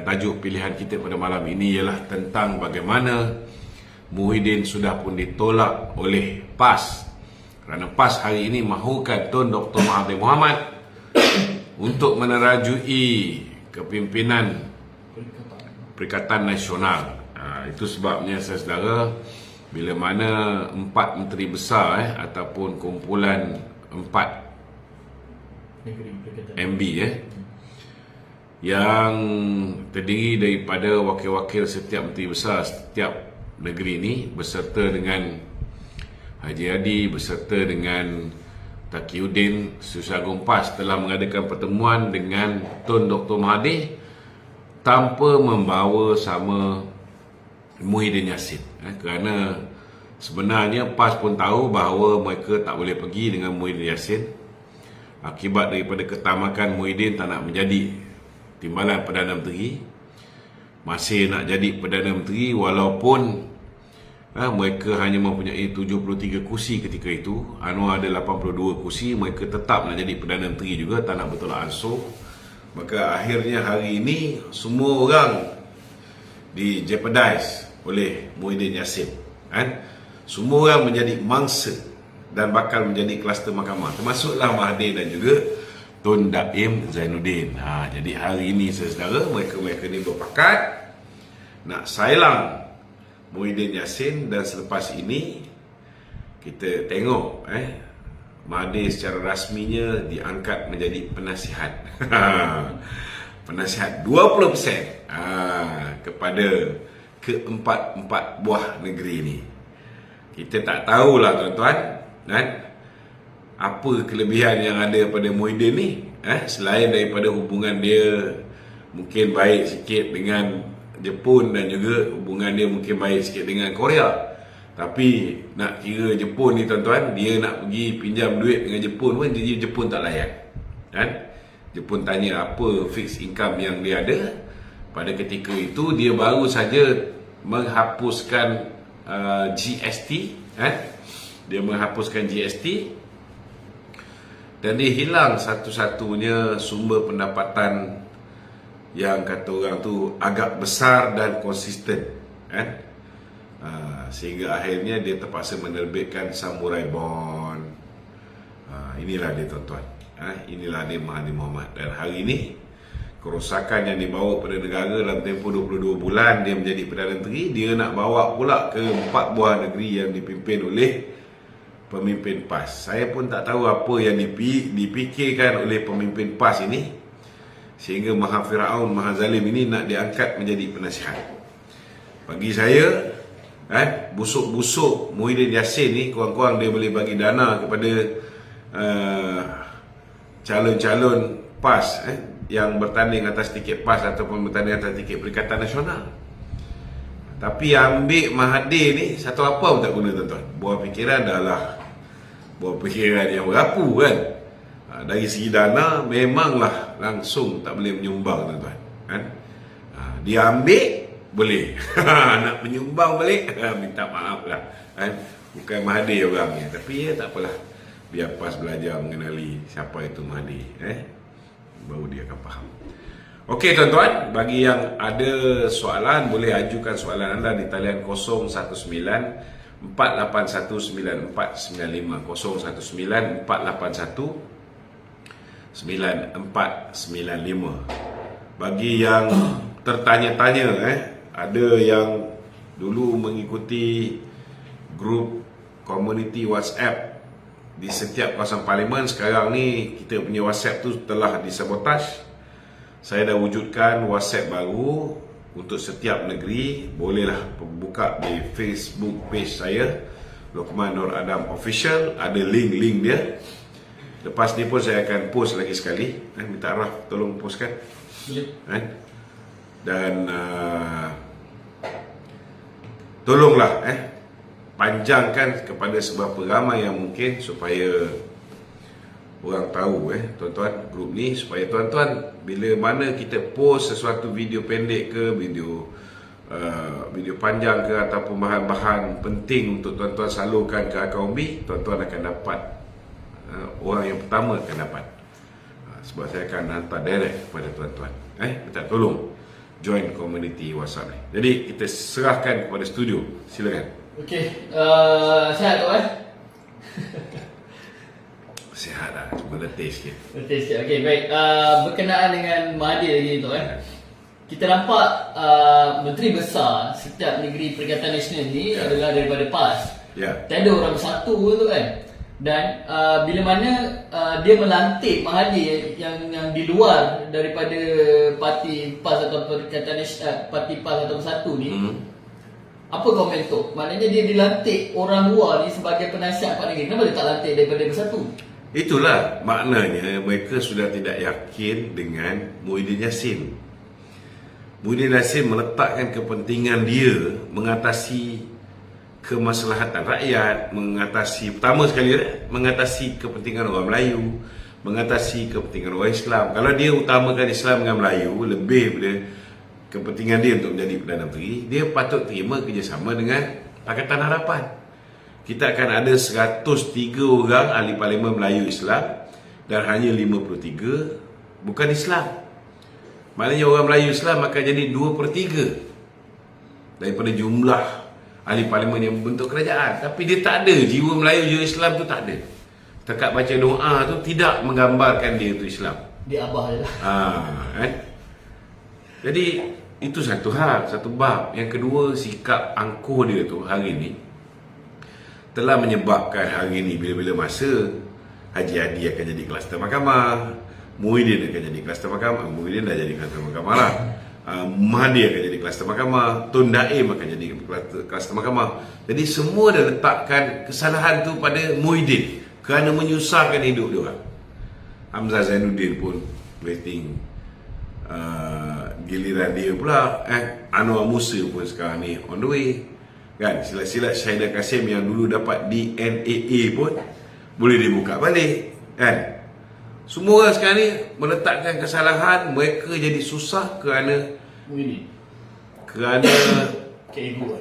tajuk pilihan kita pada malam ini ialah tentang bagaimana Muhyiddin sudah pun ditolak oleh PAS, kerana PAS hari ini mahukan Tun Dr. Mahathir Mohamad untuk menerajui kepimpinan Perikatan Nasional. Itu sebabnya saudara, bila mana 4 menteri besar ataupun kumpulan 4 MB yang terdiri daripada wakil-wakil setiap menteri besar setiap negeri ini beserta dengan Haji Hadi, beserta dengan Taqiyuddin Susah Agung PAS telah mengadakan pertemuan dengan Tun Dr. Mahathir tanpa membawa sama Muhyiddin Yassin. Kerana sebenarnya PAS pun tahu bahawa mereka tak boleh pergi dengan Muhyiddin Yassin akibat daripada ketamakan Muhyiddin tak nak menjadi Timbalan Perdana Menteri, masih nak jadi Perdana Menteri walaupun mereka hanya mempunyai 73 kursi ketika itu. Anwar ada 82 kursi, mereka tetap nak jadi Perdana Menteri juga, tak nak bertolak ansur. Maka akhirnya hari ini semua orang di jeopardize oleh Muhyiddin Yassin. Semua orang menjadi mangsa dan bakal menjadi kluster mahkamah, termasuklah Mahathir dan juga Tun Daim Zainuddin. Jadi hari ini saudara, mereka ni berpakat nak sailang Muhyiddin Yassin, dan selepas ini kita tengok Mahathir secara rasminya diangkat menjadi penasihat. Penasihat 20% kepada keempat buah negeri ini. Kita tak tahulah tuan-tuan, apa kelebihan yang ada pada Muhyiddin ni, selain daripada hubungan dia mungkin baik sikit dengan Jepun dan juga hubungan dia mungkin baik sikit dengan Korea. Tapi nak kira Jepun ni tuan-tuan, dia nak pergi pinjam duit dengan Jepun pun Jepun tak layan. Jepun tanya apa fixed income yang dia ada. Pada ketika itu dia baru saja menghapuskan GST. Dia menghapuskan GST dan dia hilang satu-satunya sumber pendapatan yang kata orang tu agak besar dan konsisten. Sehingga akhirnya dia terpaksa menerbitkan Samurai Bond. Inilah dia tuan-tuan, inilah dia Mahathir Mohamad. Dan hari ini kerosakan yang dibawa pada negara dalam tempoh 22 bulan dia menjadi Perdana Menteri, dia nak bawa pula ke 4 buah negeri yang dipimpin oleh pemimpin PAS. Saya pun tak tahu apa yang dipikirkan oleh pemimpin PAS ini sehingga Maha Firaun, Maha Zalim ini nak diangkat menjadi penasihat. Bagi saya, busuk-busuk Muhyiddin Yassin ni, kurang-kurang dia boleh bagi dana kepada calon-calon PAS yang bertanding atas tiket PAS ataupun bertanding atas tiket Perikatan Nasional. Tapi ambil Mahathir ni satu apa pun tak guna tuan-tuan. Buah fikiran adalah buah fikiran yang berapu dari segi dana memanglah langsung tak boleh menyumbang tuan-tuan. Dia ambil boleh, nak menyumbang balik minta maaf lah. Bukan Mahathir orangnya, tapi tak apalah, biar PAS belajar mengenali siapa itu Mahathir, baru dia akan faham. Okey tuan-tuan, bagi yang ada soalan boleh ajukan soalan anda di talian 019 481 9495, 019 481 9495. Bagi yang tertanya-tanya, ada yang dulu mengikuti grup komuniti WhatsApp di setiap kawasan parlimen, sekarang ni kita punya WhatsApp tu telah disabotaj. Saya dah wujudkan WhatsApp baru untuk setiap negeri. Bolehlah buka di Facebook page saya, Luqman Nur Adam Official, ada link-link dia. Lepas ni pun saya akan post lagi sekali. Minta Araf tolong postkan. Dan tolonglah panjangkan kepada seberapa ramai yang mungkin supaya orang tahu tuan-tuan grup ni, supaya tuan-tuan bila mana kita post sesuatu video pendek ke video panjang ke ataupun bahan-bahan penting untuk tuan-tuan salurkan ke akaun B, tuan-tuan akan dapat, orang yang pertama akan dapat, sebab saya akan hantar direct kepada tuan-tuan. Minta tolong join community WhatsApp ni. Jadi kita serahkan kepada studio. Silakan. Okey, sihat tu Sihat lah, cuma letih sikit. Letih sikit. Okey, baik. Berkenaan dengan Mahathir lagi tu kita nampak Menteri Besar setiap negeri Perikatan Nasional ni adalah daripada PAS. Tiada orang bersatu tu kan. Dan bila mana dia melantik Mahathir yang di luar daripada parti PAS atau Perikatan Nasional, parti PAS atau Bersatu ni, apa komen tu? Maknanya dia dilantik orang luar ni sebagai penasihat Pak Negeri. Kenapa dia tak lantik daripada Bersatu? Itulah maknanya mereka sudah tidak yakin dengan Muhyiddin Yassin. Muhyiddin Yassin meletakkan kepentingan dia mengatasi kemaslahatan rakyat, pertama sekali mengatasi kepentingan orang Melayu, mengatasi kepentingan orang Islam. Kalau dia utamakan Islam dengan Melayu lebih daripada kepentingan dia untuk menjadi Perdana Menteri, dia patut terima kerjasama dengan Pakatan Harapan. Kita akan ada 103 orang ahli parlimen Melayu Islam dan hanya 53 bukan Islam. Maknanya orang Melayu Islam akan jadi 2/3 daripada jumlah ahli parlimen yang membentuk kerajaan. Tapi dia tak ada, jiwa Melayu, jiwa Islam tu tak ada. Setakat baca doa tu tidak menggambarkan dia tu Islam. Dia abah je lah. Jadi itu satu hal, satu bab. Yang kedua, sikap angkuh dia tu hari ni telah menyebabkan hari ni bila-bila masa Haji Hadi akan jadi kluster mahkamah, Muhyiddin akan jadi kluster mahkamah, Muhyiddin dah jadi kluster mahkamah lah, Mahathir akan jadi kluster mahkamah, Tun Daim akan jadi kluster mahkamah. Jadi semua dah letakkan kesalahan tu pada Muhyiddin kerana menyusahkan hidup dia orang. Hamzah Zainuddin pun waiting giliran dia pula. Anwar Musa pun sekarang ni on the way kan. Silat-silat Syahidah Kasim yang dulu dapat DNAA pun boleh dibuka balik kan. Semua orang sekarang ni meletakkan kesalahan, mereka jadi susah kerana keegoan.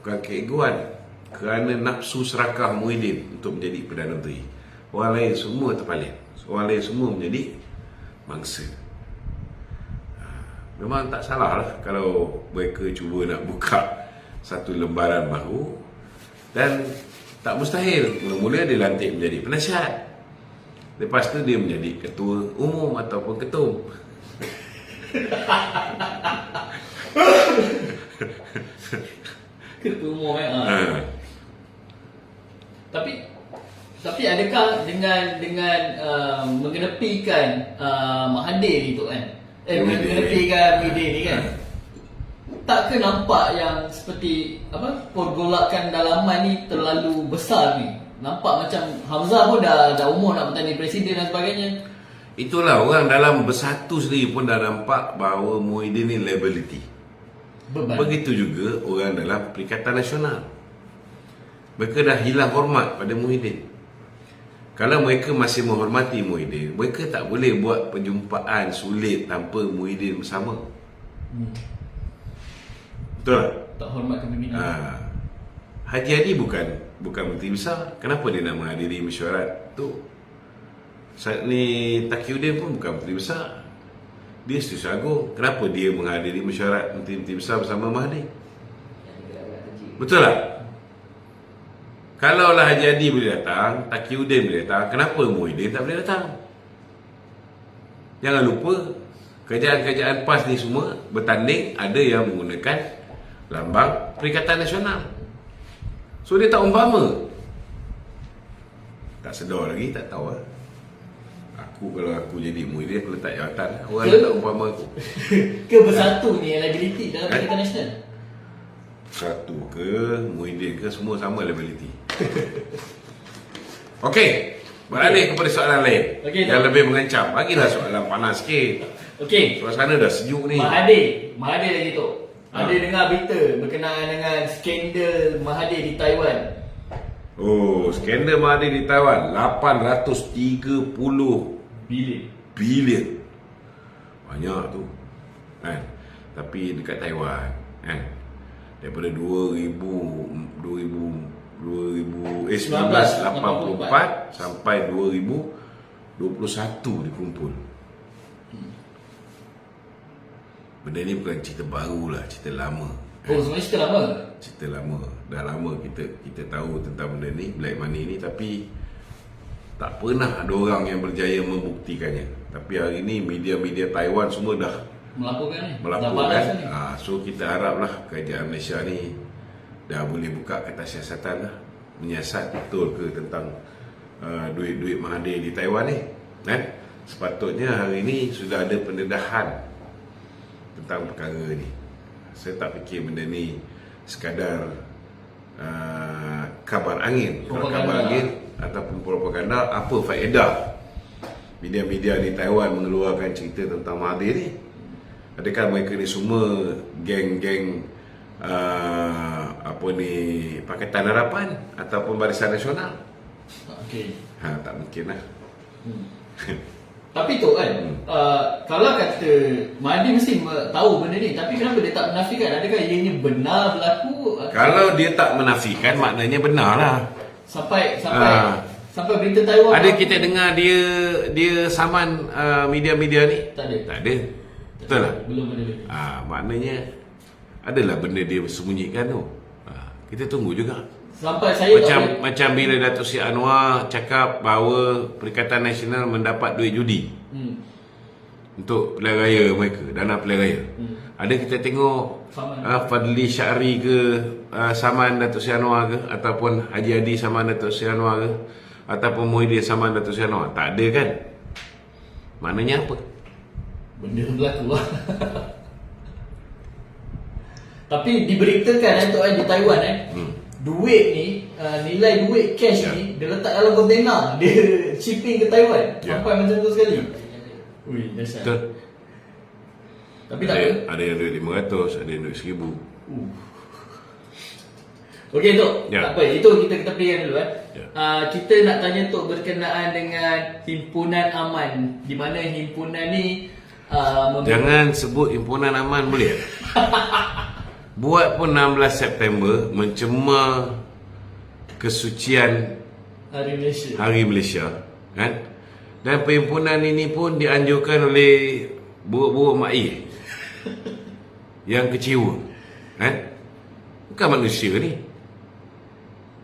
Bukan keegoan, kerana nafsu serakah Muhyiddin untuk menjadi Perdana Menteri. Orang lain semua terpalit, orang lain semua menjadi mangsa. Memang tak salah lah kalau mereka cuba nak buka satu lembaran baru. Dan tak mustahil mula-mula dia lantik menjadi penasihat, lepas tu dia menjadi ketua umum ataupun ketum. Ketua umum Tapi adakah dengan mengenepikan Mahathir itu kan, mengenepikan Muhyiddin ni kan, tak ke nampak yang seperti pergolakan dalaman ni terlalu besar ni? Nampak macam Hamzah pun dah umur nak bertanding presiden dan sebagainya. Itulah, orang dalam Bersatu sendiri pun dah nampak bahawa Muhyiddin ni liability. Beban. Begitu juga orang dalam Perikatan Nasional. Mereka dah hilang hormat pada Muhyiddin. Kalau mereka masih menghormati Muhyiddin, mereka tak boleh buat perjumpaan sulit tanpa Muhyiddin bersama. Betul tak? Tak hormat kepimpinan. Haji Hadi bukan menteri besar. Kenapa dia nak menghadiri mesyuarat tu? Saat ni Taqiyuddin pun bukan menteri besar, dia Setiausaha Agung. Kenapa dia menghadiri mesyuarat menteri-menteri besar bersama Mahathir? Betul tak? Kalaulah Haji Hadi boleh datang, Taqiyuddin boleh datang, kenapa Muhyiddin tak boleh datang? Jangan lupa, kerajaan-kerajaan PAS ni semua bertanding, ada yang menggunakan lambang Perikatan Nasional. So dia tak umpama. Tak sedar lagi, tak tahu lah. Kalau aku jadi Muhyiddin, aku letak jawatan, orang tak umpama aku. Ke Bersatu ni yang liability dalam Perikatan Nasional? Satu ke Muhyiddin ke, semua sama liability. Okey, beralih kepada soalan lain yang lebih mengancam. Bagilah soalan panas sikit. Okey, suasana dah sejuk ni. Mahathir lagi tu. Ada dengar berita berkenaan dengan skandal Mahathir di Taiwan. Oh, skandal Mahathir di Taiwan 830 bilion. Banyak tu kan. Tapi dekat Taiwan kan, daripada 1984 sampai 2021 dikumpul. benda ni bukan cerita baru lah, cerita lama. Oh, sebenarnya cerita lama? Cerita lama. Dah lama kita tahu tentang benda ni, black money ni, tapi tak pernah ada orang yang berjaya membuktikannya. Tapi hari ni media-media Taiwan semua dah melaporkan. So kita haraplah kerajaan Malaysia ni dah boleh buka kertas siasatan lah, menyiasat betul ke tentang duit-duit Mahathir di Taiwan ni, kan? Sepatutnya hari ni sudah ada pendedahan tentang perkara ni. Saya tak fikir benda ni sekadar kabar angin, ataupun propaganda. Apa faedah media-media di Taiwan mengeluarkan cerita tentang Mahathir ni? Adakah mereka ni semua geng-geng Pakatan Harapan ataupun Barisan Nasional? Tak mungkin lah. Tapi tu kan, kalau kata Mahathir mesti tahu benda ni, tapi kenapa dia tak menafikan? Adakah ianya benar berlaku? Kalau dia tak menafikan, maknanya benar lah. Sampai berita Taiwan. Ada kita dengar dia saman media-media ni? Tak ada. Betul lah? Belum ada. Maknanya adalah benda dia sembunyikan tu. Kita tunggu juga. Sampai saya macam bila Datuk Seri Anwar cakap bahawa Perikatan Nasional mendapat duit judi untuk pilihan raya mereka, dana pilihan raya. Ada kita tengok Fadli Syahri ke saman Datuk Seri Anwar ke, ataupun Haji Adi saman Datuk Seri Anwar ke, ataupun Muhyiddin saman Datuk Seri Anwar? Tak ada kan? Maknanya apa? Benda berlaku lah. Tapi diberitakan di Taiwan duit ni, nilai duit cash ni dia letak dalam kontena, dia shipping ke Taiwan. Sampai macam tu sekali. Ui, dahsyat. Tapi tak ada yang duit 500, ada yang duit 1000. Okey Tok, tak apa, itu kita ketepikan dulu kita nak tanya Tok berkenaan dengan Himpunan Aman, di mana himpunan ni jangan sebut Himpunan Aman, boleh? Buat pun 16 September mencemar kesucian Hari Malaysia, kan? Dan perhimpunan ini pun dianjurkan oleh buruk-buruk Mak yang kecewa, kan? Bukan manusia ni.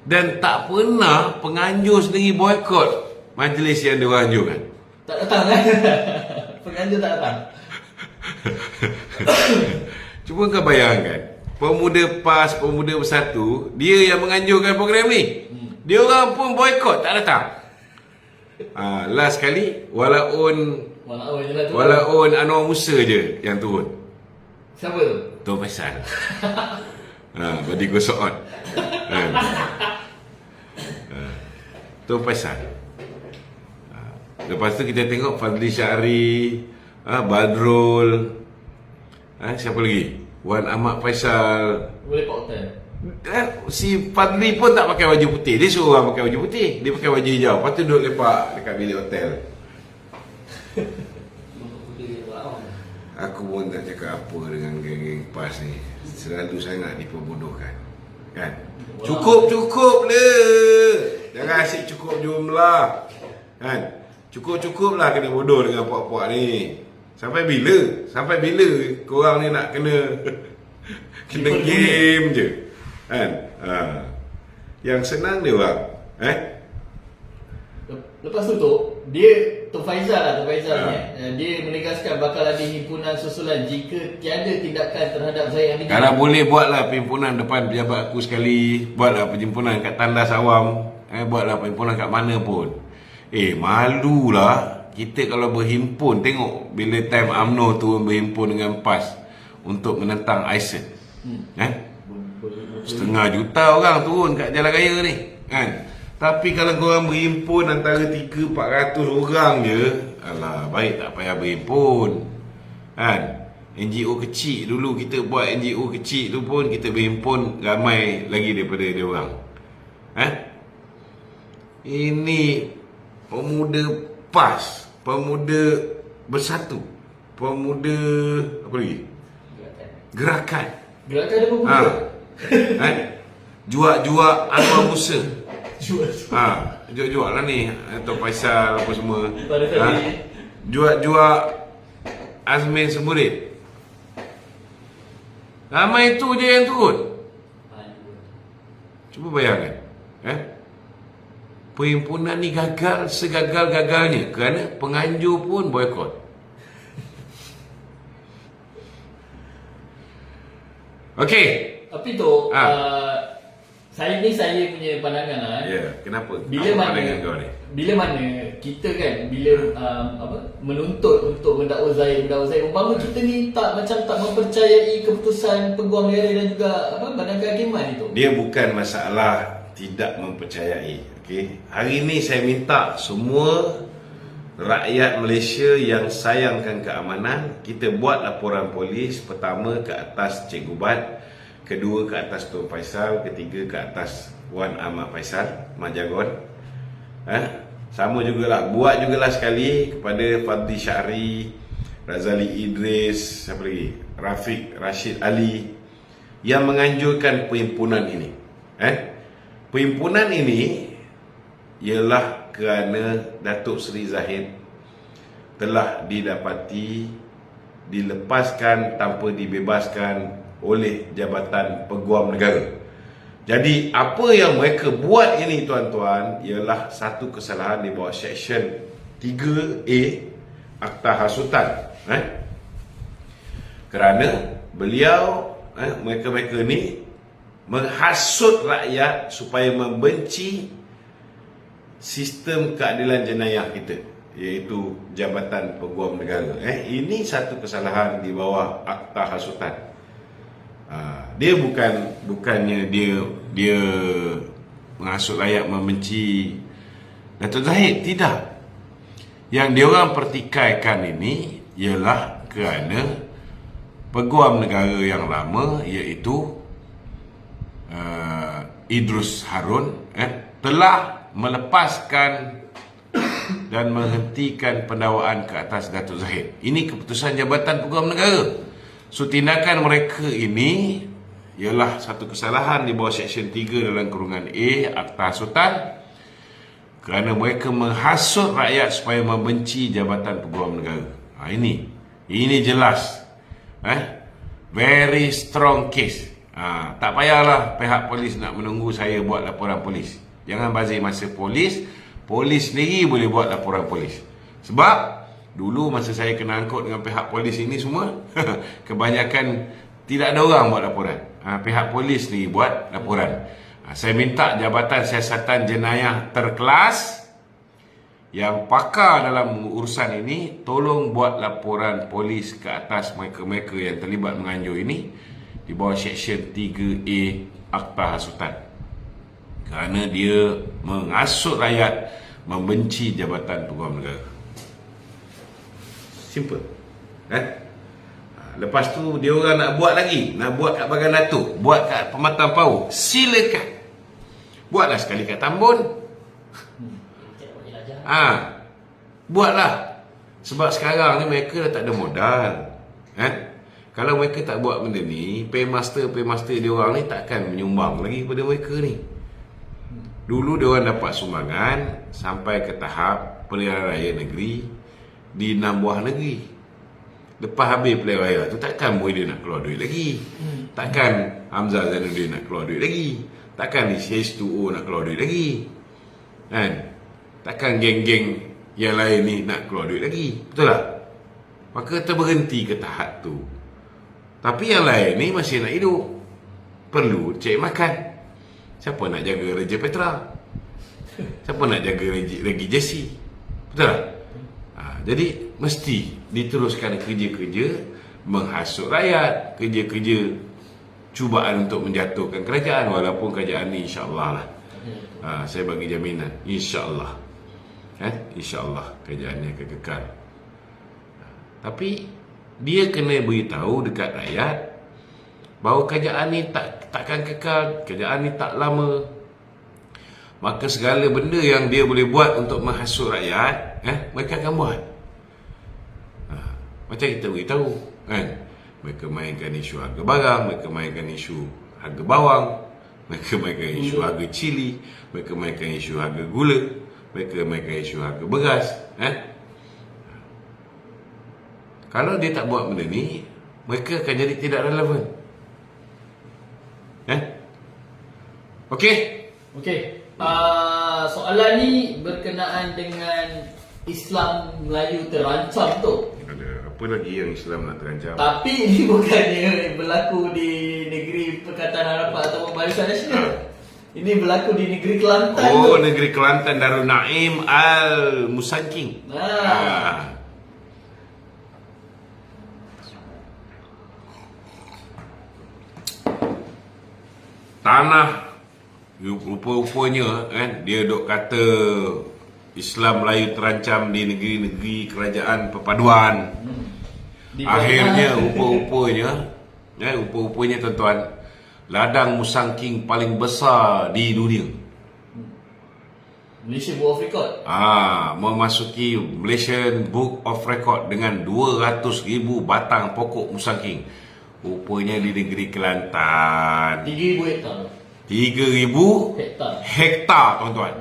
Dan tak pernah penganjur sendiri boykot majlis yang diorang anjurkan. Tak datang kan? Penganjur tak datang. Cuba kau bayangkan, Pemuda PAS, Pemuda Bersatu, dia yang menganjurkan program ni. Dia orang pun boykot, tak datang. Last kali walaun Anwar Musa je yang turun. Siapa tu? Tuan Faisal. Badi gosok on. Tuan Faisal. Lepas tu kita tengok Fadli Syahri, Badrul, siapa lagi? Wan Ahmad Faisal. Boleh Pak Hotel. Si Fadli pun tak pakai baju putih. Dia suruh orang pakai baju putih, dia pakai baju hijau. Lepas tu duduk lepak dekat bilik hotel. Aku pun tak cakap apa dengan geng-geng PAS ni. Selalu sangat diperbodohkan, kan? Cukup le. Jangan asyik cukup jumlah, kan? Cukup lah kena bodoh dengan puak-puak ni. Sampai bila korang ni nak kena game je, kan? Yang senang dia orang. Lepas tu Tok Faizal ni, dia menegaskan bakal ada himpunan susulan jika tiada tindakan terhadap Zahid Hamidi. Kalau boleh buatlah perhimpunan depan pejabat aku sekali. Buatlah perhimpunan kat Tandas Awam. Buatlah perhimpunan kat mana pun. Malulah kita kalau berhimpun. Tengok bila time UMNO turun berhimpun dengan PAS untuk menentang ISIL. 500,000 orang turun kat jalan raya ni, kan? Tapi kalau korang berhimpun antara 300-400 orang je, alah, baik tak payah berhimpun, kan? NGO kecil dulu kita buat, NGO kecil tu pun kita berhimpun ramai lagi daripada dia orang. Ini pemuda PAS, pemuda Bersatu, pemuda apa lagi? Gerakan ada pemuda. Juak-juak Anwar Musa. Juak-juak lah ni Tok Faisal apa semua. Juak-juak Azmin Semurid. Ramai itu je yang turun. Cuba bayangkan. Perhimpunan ni gagal segagal-gagalnya kerana penganjur pun boykot. Okey. Tapi tu, saya punya pandangan lah. Ya, kenapa? Bila apa mana pandangan kau ni? Bila mana kita kan menuntut untuk mendakwa Zahid, umpama kita ni tak mempercayai keputusan Peguam Negara dan juga Badan Kehakiman itu. Dia bukan masalah tidak mempercayai. Okey. Hari ini saya minta semua rakyat Malaysia yang sayangkan keamanan, kita buat laporan polis, pertama ke atas Cikgu Bat, kedua ke atas Tun Faisal, ketiga ke atas Wan Ahmad Faisal, Mak Jagon. Sama jugalah, buat jugalah sekali kepada Fadli Syahri, Razali Idris, siapa lagi? Rafiq Rashid Ali yang menganjurkan perhimpunan ini. Perhimpunan ini ialah kerana Datuk Seri Zahid telah didapati dilepaskan tanpa dibebaskan oleh Jabatan Peguam Negara. Jadi apa yang mereka buat ini tuan-tuan ialah satu kesalahan di bawah Seksyen 3A Akta Hasutan. Kerana beliau, mereka-mereka ni menghasut rakyat supaya membenci sistem keadilan jenayah kita, iaitu Jabatan Peguam Negara. Ini satu kesalahan di bawah Akta Hasutan. Dia bukannya dia menghasut rakyat membenci Datuk Zahid, tidak. Yang diorang pertikaikan ini ialah kerana Peguam Negara yang lama, iaitu Idrus Harun, telah melepaskan dan menghentikan pendakwaan ke atas Datuk Zahid. Ini keputusan Jabatan Peguam Negara. So tindakan mereka ini ialah satu kesalahan di bawah Seksyen 3 dalam kurungan A Akta Hasutan, kerana mereka menghasut rakyat supaya membenci Jabatan Peguam Negara. Ini jelas, very strong case. Tak payahlah pihak polis nak menunggu saya buat laporan polis. Jangan bazir masa polis sendiri boleh buat laporan polis. Sebab dulu masa saya kena angkut dengan pihak polis ini semua, kebanyakan tidak ada orang buat laporan. Pihak polis ni buat laporan. Saya minta Jabatan Siasatan Jenayah terkelas yang pakar dalam urusan ini, tolong buat laporan polis ke atas mereka-mereka yang terlibat menganjur ini di bawah Seksyen 3A Akta Hasutan. Kerana dia menghasut rakyat membenci Jabatan Peguam Negara. Simple. Lepas tu dia orang nak buat lagi, nak buat kat Bagan Datuk, buat kat Pematang Pau, silakan. Buatlah sekali kat Tambun. Buatlah. Sebab sekarang ni mereka dah tak ada modal. Kalau mereka tak buat benda ni, paymaster dia orang ni takkan menyumbang lagi kepada mereka ni. Dulu dia orang dapat sumbangan sampai ke tahap pilihan raya negeri di 6 buah negeri. Lepas habis pilihan raya tu, takkan boleh dia nak keluar duit lagi. Takkan Hamzah Zainuddin nak keluar duit lagi. Takkan H2O nak keluar duit lagi. Takkan geng-geng yang lain ni nak keluar duit lagi. Betul tak? Maka terberhenti ke tahap tu. Tapi yang lain ni masih nak hidup, perlu cek makan. Siapa nak jaga Raja Petra? Siapa nak jaga Regi Jesse? Betul tak? Jadi mesti diteruskan kerja-kerja menghasut rakyat, kerja-kerja cubaan untuk menjatuhkan kerajaan. Walaupun kerajaan ni insya-Allah lah, saya bagi jaminan, insya-Allah, insya-Allah kerajaan ni akan kekal. Tapi dia kena beritahu dekat rakyat bahawa kerajaan ni takkan kekal, kerajaan ni tak lama. Maka segala benda yang dia boleh buat untuk menghasut rakyat, mereka akan buat. Macam kita beritahu, mereka mainkan isu harga barang, mereka mainkan isu harga bawang, mereka mainkan isu harga cili, mereka mainkan isu harga gula, mereka mainkan isu harga beras. Kalau dia tak buat benda ni, mereka akan jadi tidak relevan. Okey. Okey. Soalan ni berkenaan dengan Islam Melayu terancam tu. Ada apa lagi yang Islam nak terancam? Tapi ini bukannya berlaku di negeri Perkataan Harapan atau Barisan Nasional. Ini berlaku di negeri Kelantan. Oh, tu. negeri Kelantan, Darul Naim Al-Musangking. Tanah rupa-rupanya kan, dia dok kata Islam Melayu terancam di negeri-negeri kerajaan perpaduan. Akhirnya rupa-rupanya tuan-tuan, ladang musangking paling besar di dunia, Malaysia Book of Record. memasuki Malaysian Book of Record dengan 200,000 batang pokok musangking. Rupanya di negeri Kelantan 3,000 hektar. 3,000 Hektar. hektar tuan-tuan.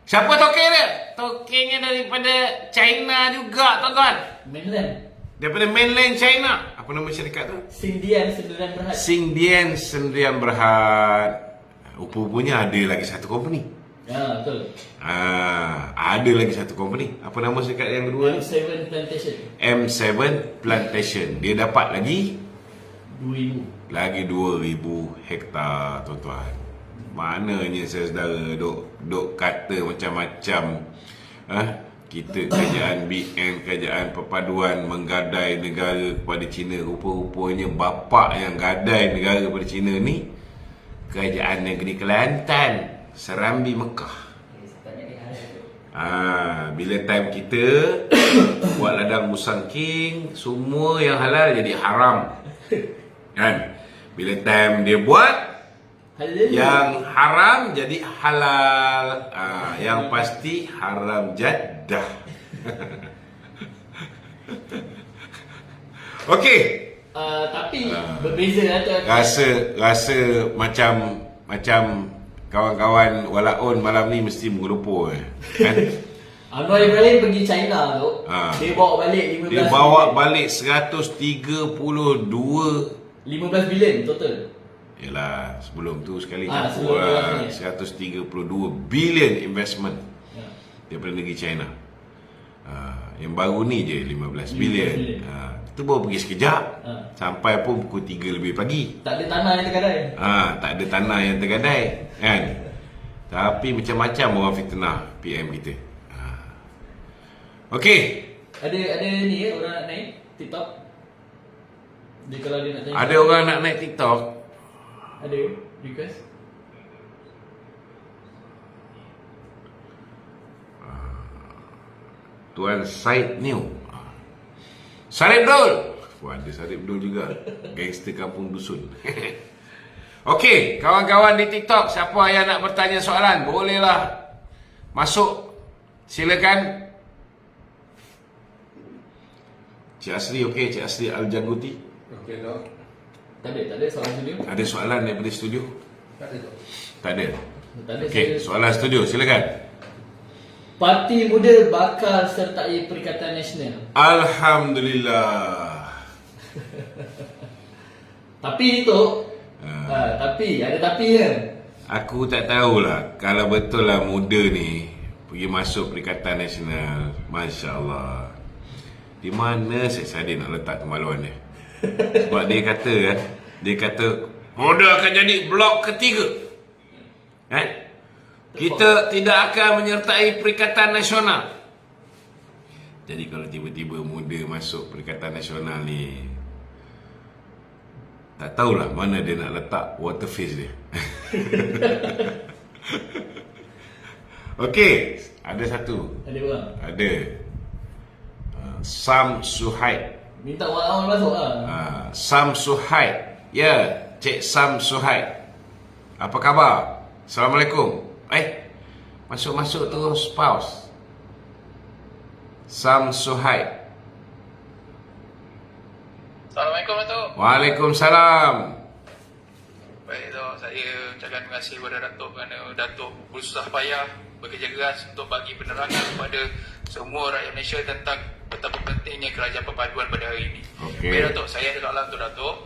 Siapa token dia? Tokennya daripada China juga tuan-tuan. Mainland. Daripada mainland China. Apa nama syarikat tu? Sindian Sendirian Berhad. Singdian Sendirian Berhad. Rupa-rupanya ada lagi satu company. Betul. Ada lagi satu company. Apa nama syarikat yang kedua? M7 Plantation. M7 Plantation. Dia dapat lagi 2,000. lagi 2,000 hektar tuan-tuan. Maknanya saudara dok kata macam-macam. Kita kerajaan BN, kerajaan perpaduan menggadai negara kepada China. Rupa-rupanya bapa yang gadai negara kepada China ni kerajaan negeri Kelantan, Serambi Mekah. Bila time kita buat ladang musangking, semua yang halal jadi haram. Kan? Bila time dia buat Halal. yang haram jadi halal. Yang pasti haram jadah. Okey. Tapi berbeza lah tu. Rasa macam kawan-kawan walaun malam ni mesti mengelupur kan? Anwar Ibrahim pergi China tu. Dia bawa balik 15 Dia bawa balik 132 15 bilion total. Yalah, sebelum tu sekali sebelum tu 132 bilion investment daripada negeri China. Yang baru ni je 15 bilion. Kita baru pergi sekejap. Sampai pun pukul 3 lebih pagi. Tak ada tanah yang tergadai. Tak ada tanah yang tergadai kan. Tapi macam-macam orang fitnah PM kita. Okey. Ada ni orang nak naik TikTok. Dia kalau dia nak tanya. Ada orang nak naik TikTok. Ada request. Tuan Said New. Sarip Dul. Ada Sarip Dul juga. Gangster kampung dusun. Okey, kawan-kawan di TikTok, siapa yang nak bertanya soalan, bolehlah masuk. Silakan. Cik Asri okey, Cik Asri Al-Jaguti. Okey, dok. Tak ada soalan studio. Ada soalan daripada studio? Tak ada, dok. Tak ada. Tak ada. Okey, soalan studio, silakan. Parti Muda bakal sertai Perikatan Nasional. Alhamdulillah. Tapi itu tapi ada tapinya. Aku tak tahulah kalau betul lah muda ni pergi masuk Perikatan Nasional. Masya Allah. Di mana Syed Sadin nak letak kemaluan dia? Sebab dia kata muda akan jadi blok ketiga. Kita tidak akan menyertai Perikatan Nasional. Jadi kalau tiba-tiba muda masuk Perikatan Nasional ni, tak tahulah mana dia nak letak water face dia. Okey, ada satu. Ada orang. Ada. Sam Suhaib. Minta orang awal masuk Sam Suhaib. Ya, Cik Sam Suhaib. Apa khabar? Assalamualaikum. Masuk-masuk terus pause. Sam Suhaib. Assalamualaikum Datuk. Waalaikumsalam. Baik Datuk, saya ucapkan terima kasih kepada Datuk kerana Datuk berusaha payah bekerja keras untuk bagi penerangan kepada semua rakyat Malaysia tentang betapa pentingnya kerajaan perpaduan pada hari ini. Okey. Baik Datuk, saya ada soalan untuk Datuk.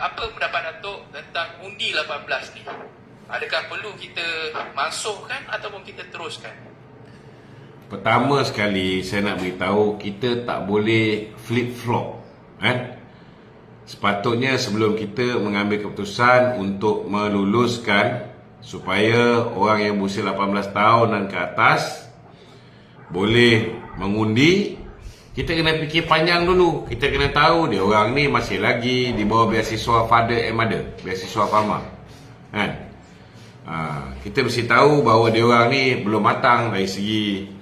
Apa pendapat Datuk tentang undi 18 ni? Adakah perlu kita masukkan ataupun kita teruskan? Pertama sekali saya nak beritahu, kita tak boleh flip-flop, kan? Sepatutnya sebelum kita mengambil keputusan untuk meluluskan supaya orang yang berusia 18 tahun dan ke atas boleh mengundi, kita kena fikir panjang dulu. Kita kena tahu dia orang ni masih lagi di bawah beasiswa father and mother, beasiswa FAMA, kan? Kita mesti tahu bahawa dia orang ni belum matang dari segi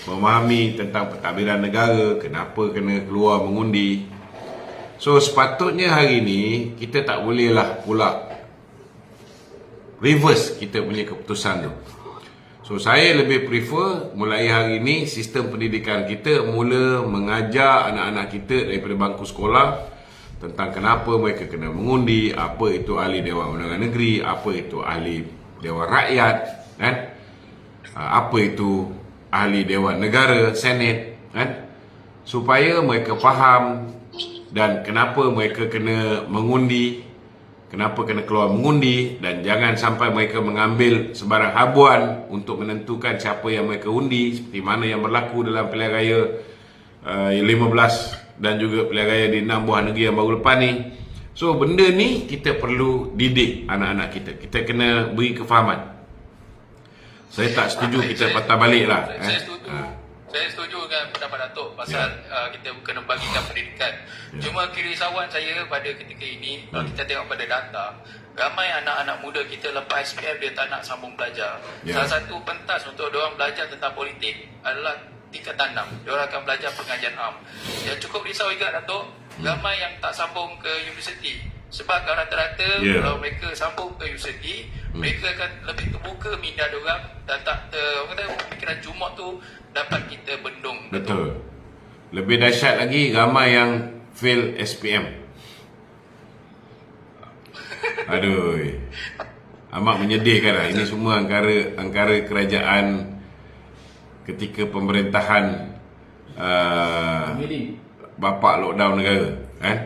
memahami tentang pentadbiran negara, kenapa kena keluar mengundi. So sepatutnya hari ni kita tak bolehlah pula reverse kita punya keputusan tu. So saya lebih prefer mulai hari ni sistem pendidikan kita mula mengajar anak-anak kita daripada bangku sekolah tentang kenapa mereka kena mengundi, apa itu ahli Dewan Undangan Negeri, apa itu ahli Dewan Rakyat, kan? Apa itu ahli Dewan Negara, Senate, kan? Supaya mereka faham dan kenapa mereka kena mengundi, kenapa kena keluar mengundi, dan jangan sampai mereka mengambil sebarang habuan untuk menentukan siapa yang mereka undi, seperti mana yang berlaku dalam pilihan raya 15 dan juga pilihan raya di 6 buah negeri yang baru lepas ni. So benda ni kita perlu didik anak-anak kita. Kita kena beri kefahaman. Saya tak setuju kita patah balik lah. Saya setuju dengan pendapat Datuk pasal kita kena bagikan pendidikan. Cuma kerisauan saya pada ketika ini, kalau kita tengok pada data, ramai anak-anak muda kita lepas SPM dia tak nak sambung belajar. Salah satu pentas untuk diorang belajar tentang politik adalah tingkatan 6. Diorang akan belajar pengajian am. Yang cukup risau juga Datuk, ramai yang tak sambung ke universiti. Sebab kalau rata-rata kalau mereka sambung ke universiti, mereka akan lebih terbuka minda diorang dan tak orang kata pemikiran jumuk tu dapat kita bendung. Betul. Lebih dahsyat lagi, ramai yang fail SPM. Aduh, amat menyedihkan lah. Ini semua angkara kerajaan ketika pemerintahan bapa lockdown negara, kan?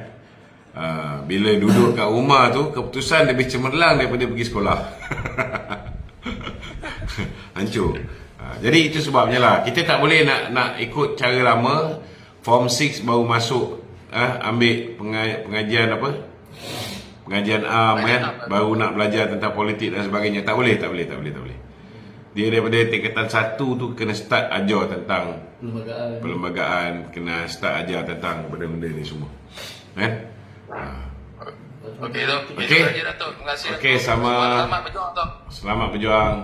Bila duduk kat rumah tu, keputusan lebih cemerlang daripada pergi sekolah. Hancur. Jadi itu sebabnya lah kita tak boleh nak ikut cara lama. Form 6 baru masuk ambil pengajian apa? Pengajian am, kan? Baru nak belajar tentang politik dan sebagainya. Tak boleh. Dia daripada tingkatan 1 tu kena start ajar tentang perlembagaan, kena start ajar tentang benda-benda ni semua. Kan? Okey tu. Okey. Terima kasih. Okey, sama. Selamat berjuang tu. Selamat berjuang.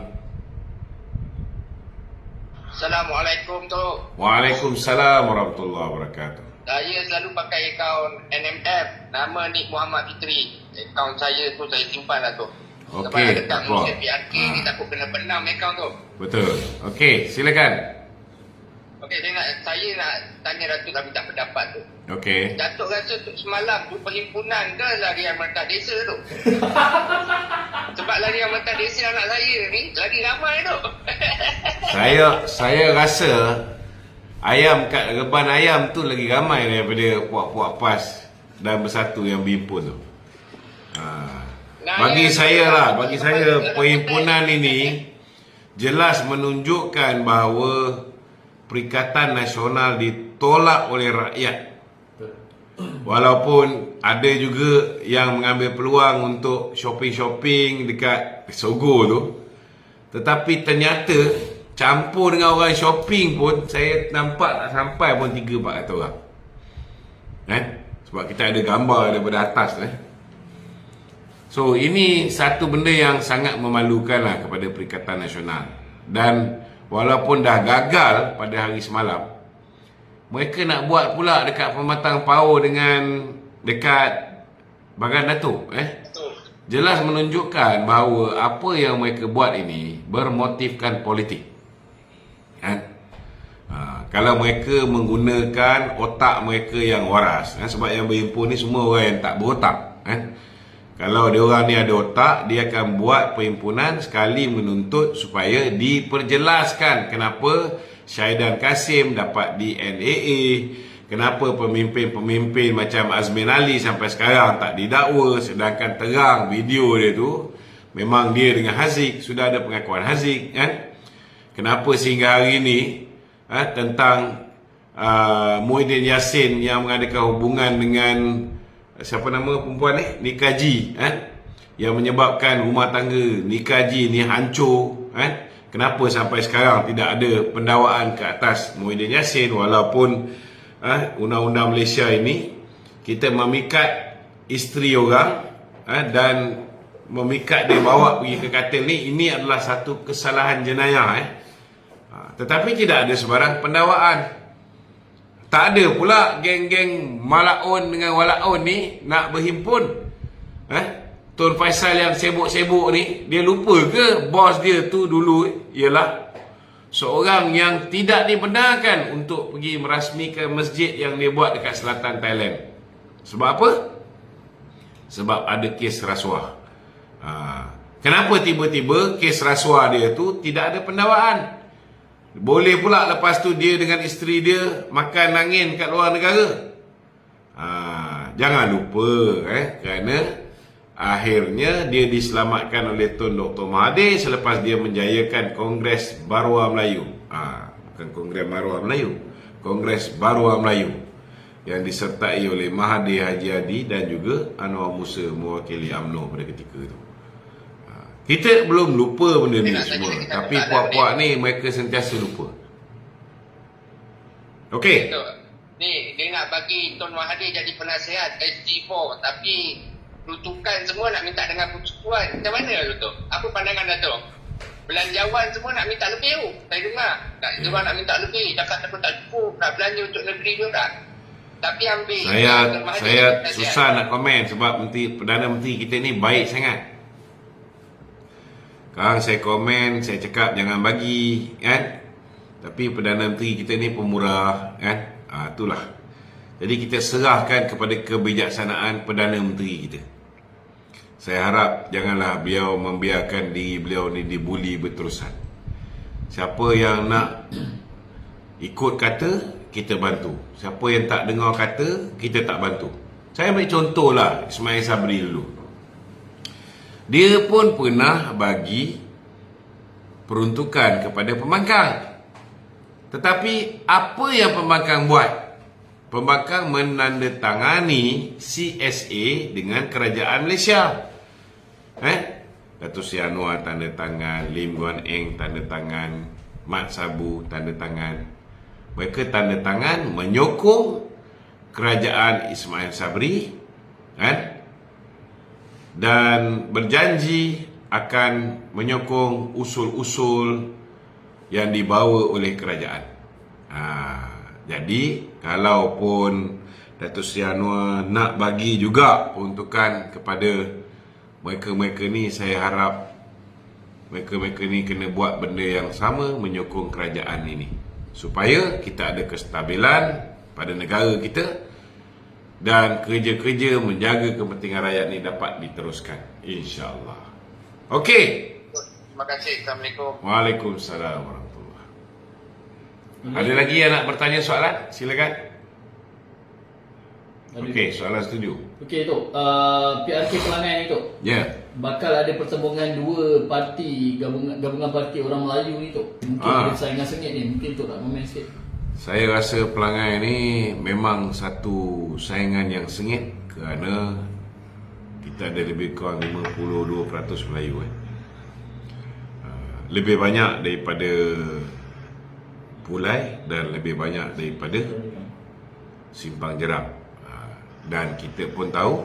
Assalamualaikum tu. Waalaikumsalam warahmatullahi wabarakatuh. Saya selalu pakai akaun NMF. Nama Nik Muhammad Fitri. Akaun saya tu saya simpan lah tu. Sebab ada kat Malaysia PRK ni takut kena benam akaun tu. Betul. Okey, silakan. Okey, saya nak tanya Datuk nak minta pendapat tu. Okey. Datuk rasa tu semalam tu perhimpunan ke larian Merdeka Desa tu? Sebab larian Merdeka Desa anak saya ni lagi ramai tu. Saya rasa ayam kat reban ayam tu lagi ramai daripada puak-puak PAS dan Bersatu yang berhimpun tu. Bagi saya perhimpunan ini jelas menunjukkan bahawa Perikatan Nasional ditolak oleh rakyat. Walaupun ada juga yang mengambil peluang untuk shopping-shopping dekat Sogo tu, tetapi ternyata campur dengan orang shopping pun saya nampak tak sampai pun 3-4 orang. Sebab kita ada gambar daripada atas. So ini satu benda yang sangat memalukan lah kepada Perikatan Nasional. Dan walaupun dah gagal pada hari semalam, mereka nak buat pula dekat Pematang Power dengan dekat Bagan Datuk. Jelas menunjukkan bahawa apa yang mereka buat ini bermotifkan politik. Kalau mereka menggunakan otak mereka yang waras, sebab yang berhimpun ni semua orang yang tak berotak. Kalau dia orang ni ada otak, dia akan buat perhimpunan sekali menuntut supaya diperjelaskan kenapa Syahidan Kasim dapat di NAA, kenapa pemimpin-pemimpin macam Azmin Ali sampai sekarang tak didakwa, sedangkan terang video dia tu memang dia dengan Haziq, sudah ada pengakuan Haziq kan. Kenapa sehingga hari ini tentang Muhyiddin Yassin yang mengadakan hubungan dengan siapa nama perempuan ni, Nikaji yang menyebabkan rumah tangga Nikaji ni hancur kenapa sampai sekarang tidak ada pendakwaan ke atas Muhyiddin Yassin, walaupun undang-undang Malaysia ini kita memikat isteri orang dan memikat dia bawa pergi ke katil ni, ini adalah satu kesalahan jenayah tetapi tidak ada sebarang pendakwaan. Tak ada pula geng-geng Malaun dengan Walaun ni nak berhimpun. Tun Faisal yang sibuk-sibuk ni, dia lupa ke bos dia tu dulu ialah seorang yang tidak dibenarkan untuk pergi merasmikan masjid yang dia buat dekat selatan Thailand. Sebab apa? Sebab ada kes rasuah. Kenapa tiba-tiba kes rasuah dia tu tidak ada pendakwaan? Boleh pula lepas tu dia dengan isteri dia makan angin kat luar negara. Jangan lupa kerana akhirnya dia diselamatkan oleh Tun Dr. Mahathir selepas dia menjayakan Kongres Baruah Melayu. Bukan Kongres Baruah Melayu, Kongres Baruah Melayu yang disertai oleh Mahathir Haji Hadi dan juga Anwar Musa mewakili UMNO pada ketika itu. Kita belum lupa benda ni semua, tapi puak-puak ni mereka sentiasa lupa. Okey. Ni dia nak bagi Tun Mahathir jadi penasihat SG4, tapi rutukan semua nak minta dengan persekutuan. Macam mana tu? Apa pandangan Dato'? Belanjawan semua nak minta lebih tu. Saya dengar. Diorang nak minta lebih. Cakap tak cukup. Nak belanja untuk negeri juga. Tapi ambil saya susah nak komen sebab Perdana Menteri kita ni baik sangat. Sekarang saya komen, saya cakap jangan bagi kan. Tapi Perdana Menteri kita ni pemurah kan. Itulah. Jadi kita serahkan kepada kebijaksanaan Perdana Menteri kita. Saya harap janganlah beliau membiarkan diri beliau ni dibuli berterusan. Siapa yang nak ikut kata, kita bantu. Siapa yang tak dengar kata, kita tak bantu. Saya ambil contohlah Ismail Sabri dulu. Dia pun pernah bagi peruntukan kepada pembangkang. Tetapi apa yang pembangkang buat? Pembangkang menandatangani CSA dengan kerajaan Malaysia. Datuk Seri Anwar tanda tangan, Lim Guan Eng tanda tangan, Mat Sabu tanda tangan. Mereka tanda tangan menyokong kerajaan Ismail Sabri dan berjanji akan menyokong usul-usul yang dibawa oleh kerajaan. Jadi kalaupun Datuk Seri Anwar nak bagi juga peruntukan kepada mereka-mereka ni, saya harap mereka-mereka ni kena buat benda yang sama, menyokong kerajaan ini supaya kita ada kestabilan pada negara kita dan kerja-kerja menjaga kepentingan rakyat ni dapat diteruskan, insya-Allah. Okey. Terima kasih. Assalamualaikum. Waalaikumsalam warahmatullahi. Ada lagi yang nak bertanya soalan? Silakan. Okey, soalan setuju. Okey tu, PRK Pelangai ni tu. Ya. Bakal ada pertembungan dua parti, gabungan parti orang Melayu ni tu. Mungkin ada saingan sengit ni, mungkin tu nak komen sikit. Saya rasa Pelangai ni memang satu saingan yang sengit kerana kita ada lebih kurang 52% Melayu lebih banyak daripada Pulai dan lebih banyak daripada Simpang Jeram. Dan kita pun tahu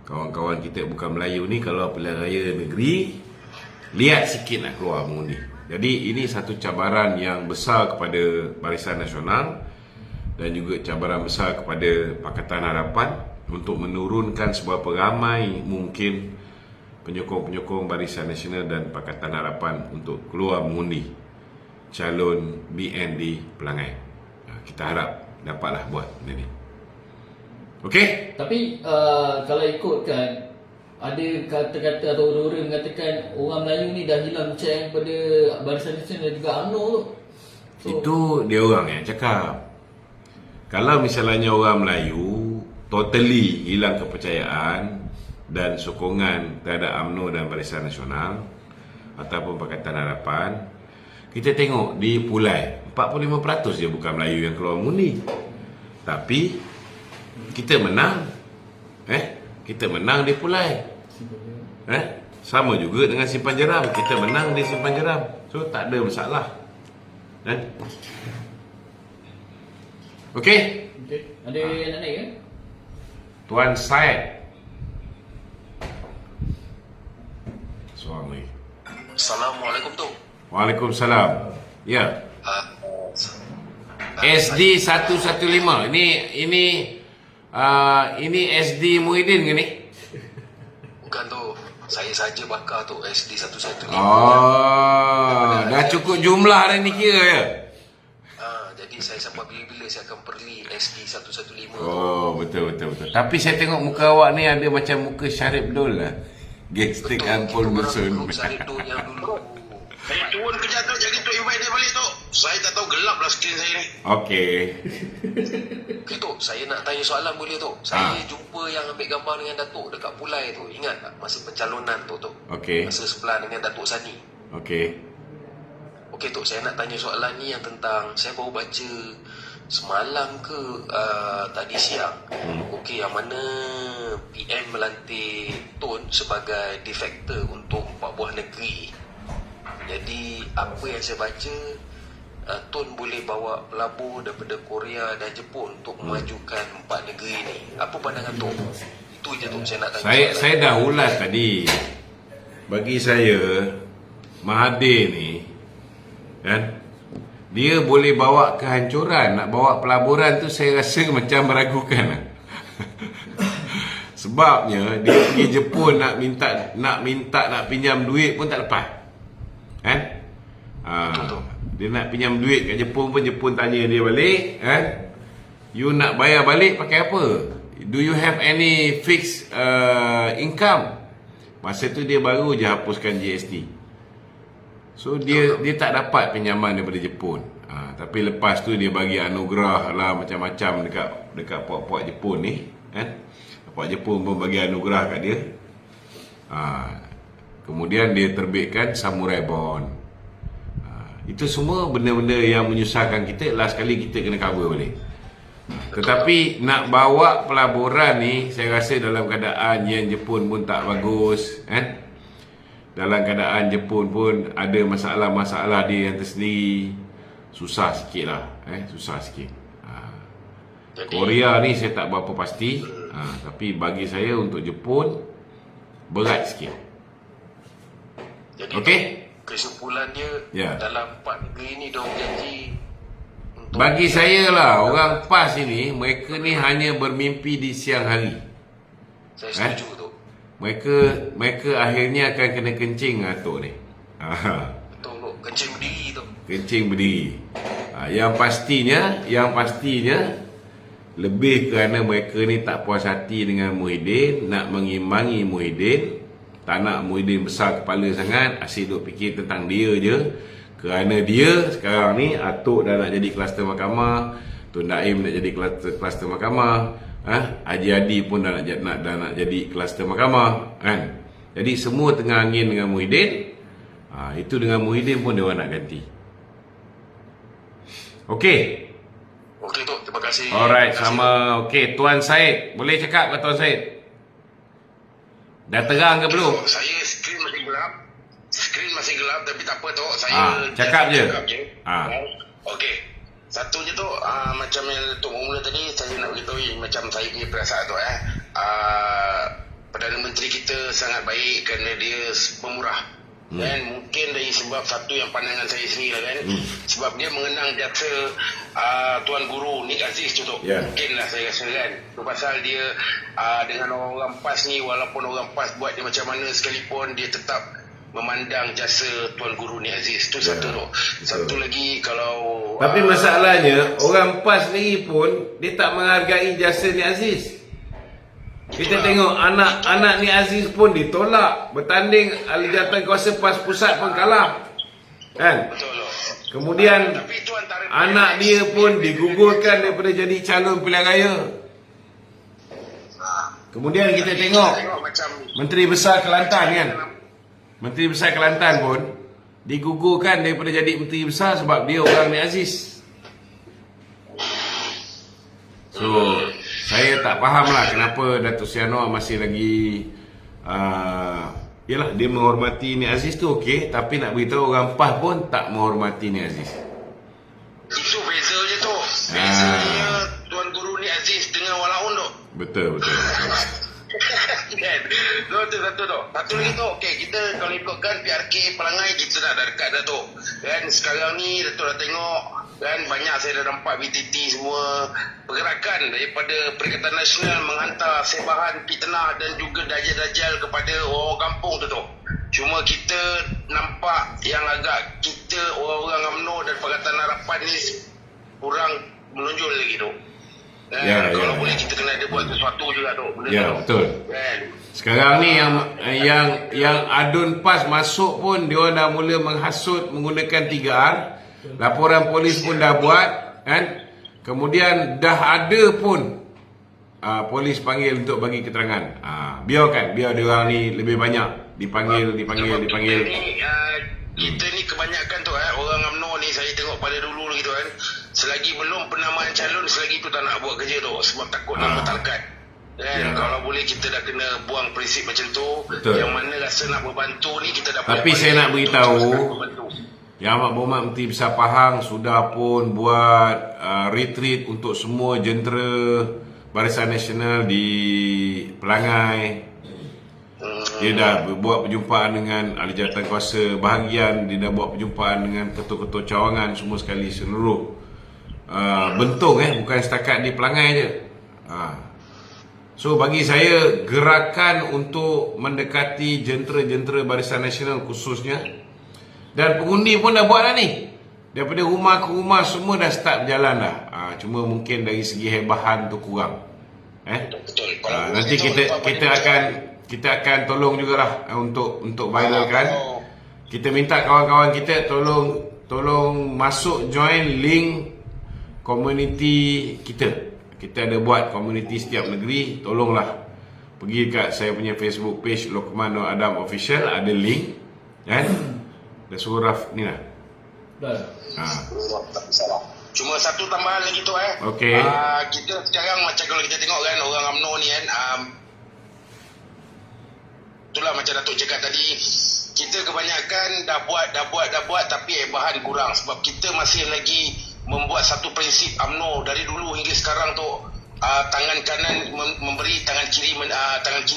kawan-kawan kita bukan Melayu ni kalau pilihan raya negeri lihat sikit nak keluar mengundi. Jadi ini satu cabaran yang besar kepada Barisan Nasional dan juga cabaran besar kepada Pakatan Harapan untuk menurunkan seberapa ramai mungkin penyokong-penyokong Barisan Nasional dan Pakatan Harapan untuk keluar mengundi calon BN di Pelangai. Kita harap dapatlah buat benda ni. Okey? Tapi kalau ikutkan, ada kata-kata atau orang-orang mengatakan orang Melayu ni dah hilang percayaan kepada Barisan Nasional dan juga UMNO tu. Itu dia orang yang cakap. Kalau misalnya orang Melayu totally hilang kepercayaan dan sokongan terhadap UMNO dan Barisan Nasional ataupun Pakatan Harapan, kita tengok di Pulai 45% je bukan Melayu yang keluar mengundi. Tapi kita menang. Kita menang di Pulai. Sama juga dengan Simpan Jeram, kita menang di Simpan Jeram. So tak ada masalah. Okey. Ada yang nak naik ke? Tuan Syed. Assalamualaikum tu. Waalaikumsalam. Ya. SD 115. Ini SD Muhyiddin ke ni? Bukan tu. Saya saja bakar tu SD 115. Dah cukup jumlah dah ni kira ya. Jadi saya sampai bila-bila saya akan pergi SD 115. Oh, betul. Tapi saya tengok muka awak ni ada macam muka Syarif Dol lah. Gangster Ampol Musun. Syarif Dol yang dulu. Saya turun kejap tu, jadi tu invite dia balik tu. Saya tak tahu, gelap lah skrin saya ni. Okey. Okay, Tok, saya nak tanya soalan boleh Tok? Saya jumpa yang ambil gambar dengan Datuk dekat Pulai tu. Ingat tak? Masa pencalonan tu Tok. Okey. Masa sebelah dengan Datuk Sani. Okey. Okey Tok, saya nak tanya soalan ni yang tentang, saya baru baca semalam ke tadi siang. Okey, yang mana PM melantik Tun sebagai defector untuk 4 buah negeri. Jadi apa yang saya baca, Tun boleh bawa pelabur daripada Korea dan Jepun untuk memajukan 4 negeri ni. Apa pandangan Tun? Itu je Tun saya nak tanya. Saya dah ulas tadi. Bagi saya, Mahathir ni kan, dia boleh bawa kehancuran. Nak bawa pelaburan tu saya rasa macam meragukan. Sebabnya dia pergi Jepun nak pinjam duit pun tak lepas. Kan? Dia nak pinjam duit kat Jepun pun Jepun tanya dia balik, kan? You nak bayar balik pakai apa? Do you have any fixed income? Masa tu dia baru je hapuskan GST. So dia tak dapat pinjaman daripada Jepun. Tapi lepas tu dia bagi anugerah lah macam-macam dekat puak-puak Jepun ni, kan? Puak Jepun pun bagi anugerah kat dia. Kemudian dia terbitkan Samurai Bond. Itu semua benda-benda yang menyusahkan kita. Last kali kita kena cover balik. Tetapi nak bawa pelaburan ni, saya rasa dalam keadaan yang Jepun pun tak bagus, kan? Dalam keadaan Jepun pun ada masalah-masalah dia yang tersendiri. Susah sikit lah, susah sikit. Korea ni saya tak berapa pasti, tapi bagi saya untuk Jepun berat sikit. Jadi okey, kesimpulan dia dalam 4 negeri ni dia janji untuk, bagi saya lah, orang PAS ini, mereka ni hanya bermimpi di siang hari. Saya setuju tu. Mereka akhirnya akan kena kencing Tok ni. Betul tu, kencing berdiri tu. Kencing berdiri. Yang pastinya lebih kerana mereka ni tak puas hati dengan Muhyiddin, nak mengimbangi Muhyiddin. Tak nak Muhyiddin besar kepala sangat, asyik duk fikir tentang dia je. Kerana dia sekarang ni, Atuk dah nak jadi kluster mahkamah, Tun Daim nak jadi kluster mahkamah, Haji Adi pun dah nak jadi kluster mahkamah, kan? Jadi semua tengah angin dengan Muhyiddin. Itu dengan Muhyiddin pun dia orang nak ganti. Okey. Okey Tok, terima kasih. Alright, sama. Okey, Tuan Syed, boleh cakap ke Tuan Syed? Dah terang ke belum? Saya skrin masih gelap. Skrin masih gelap, tapi tak apa tu. Saya cakap je. Okey. Satu je tu, macam yang Tok mula tadi, saya nak beritahu macam saya punya perasaan tu. Perdana Menteri kita sangat baik kerana dia pemurah. Dan mungkin dari sebab satu yang pandangan saya sendiri lah kan, sebab dia mengenang jasa Tuan Guru Nik Aziz tu. Mungkin lah saya rasa kan, pasal dia dengan orang PAS ni, walaupun orang PAS buat dia macam mana sekalipun, dia tetap memandang jasa Tuan Guru Nik Aziz tu. Satu tu. Satu lagi, kalau tapi masalahnya orang PAS sendiri pun dia tak menghargai jasa Nik Aziz. Kita tengok anak Nik Aziz pun ditolak bertanding Jabatan Kuasa PAS Pusat pun kalah, kan? Betul. Kemudian Tapi itu antara anak dia pun digugurkan daripada jadi calon pilihan raya. Kemudian kita tengok macam Menteri Besar Kelantan kan. Menteri Besar Kelantan pun digugurkan daripada jadi Menteri Besar sebab dia orang Nik Aziz. So, saya tak faham lah kenapa Datuk Seri Anwar masih lagi yalah, dia menghormati Nik Aziz tu okey, tapi nak beritahu orang PAS pun tak menghormati Nik Aziz. itu beza je tu. Bezanya Tuan Guru Nik Aziz dengan Walaun tu. Betul. Kan? Tu satu tu. Satu lagi tu, okey, kita kalau ikutkan PRK Pelangai, kita dah dekat dah tu. Kan sekarang ni Datuk dah tengok kan, banyak saya dah nampak BTT semua pergerakan daripada Perikatan Nasional menghantar sebahan fitnah dan juga dajal-dajal kepada orang kampung tu. Cuma kita nampak yang agak kita orang-orang UMNO dan Pakatan Harapan ni kurang menonjol lagi tu. Kalau boleh kita kena ada buat sesuatu juga tu. Betul. Kan? Sekarang ni yang adun PAS masuk pun dia orang dah mula menghasut menggunakan 3R. Laporan polis pun dah buat kan. Kemudian dah ada pun polis panggil untuk bagi keterangan. Biar dia orang ni lebih banyak dipanggil. Kita ni kebanyakan tu orang UMNO ni, saya tengok pada dulu gitu kan, selagi belum penamaan calon, selagi tu tak nak buat kerja tu sebab takut nak bertalkat. Kalau boleh kita dah kena buang prinsip macam tu. Betul. Yang mana rasa nak membantu ni kita dah. Tapi saya nak beritahu Yang Amat Berhormat Menteri Besar Pahang sudah pun buat retreat untuk semua jentera Barisan Nasional di Pelangai. Dia dah buat perjumpaan dengan ahli jawatan kuasa bahagian. Dia dah buat perjumpaan dengan ketua-ketua cawangan semua sekali seluruh bentung bukan setakat di Pelangai je. So bagi saya, gerakan untuk mendekati jentera-jentera Barisan Nasional khususnya, dan pengundi pun dah buat dah ni. Daripada rumah ke rumah semua dah start berjalan dah. Cuma mungkin dari segi hebahan tu kurang. Betul. Nanti kita akan tolong jugalah untuk viralkan. Kita minta kawan-kawan kita tolong masuk join link komuniti kita. Kita ada buat komuniti setiap negeri. Tolonglah pergi kat saya punya Facebook page Lokman Nur Adam Official, ada link kan. Dah suruh Raf ni lah. Cuma satu tambahan lagi tu Okey. kita sekarang macam kalau kita tengok kan orang UMNO ni kan, itulah macam Datuk cakap tadi, kita kebanyakan dah buat tapi bahan kurang sebab kita masih lagi membuat satu prinsip UMNO dari dulu hingga sekarang tu, tangan kanan memberi, tangan kiri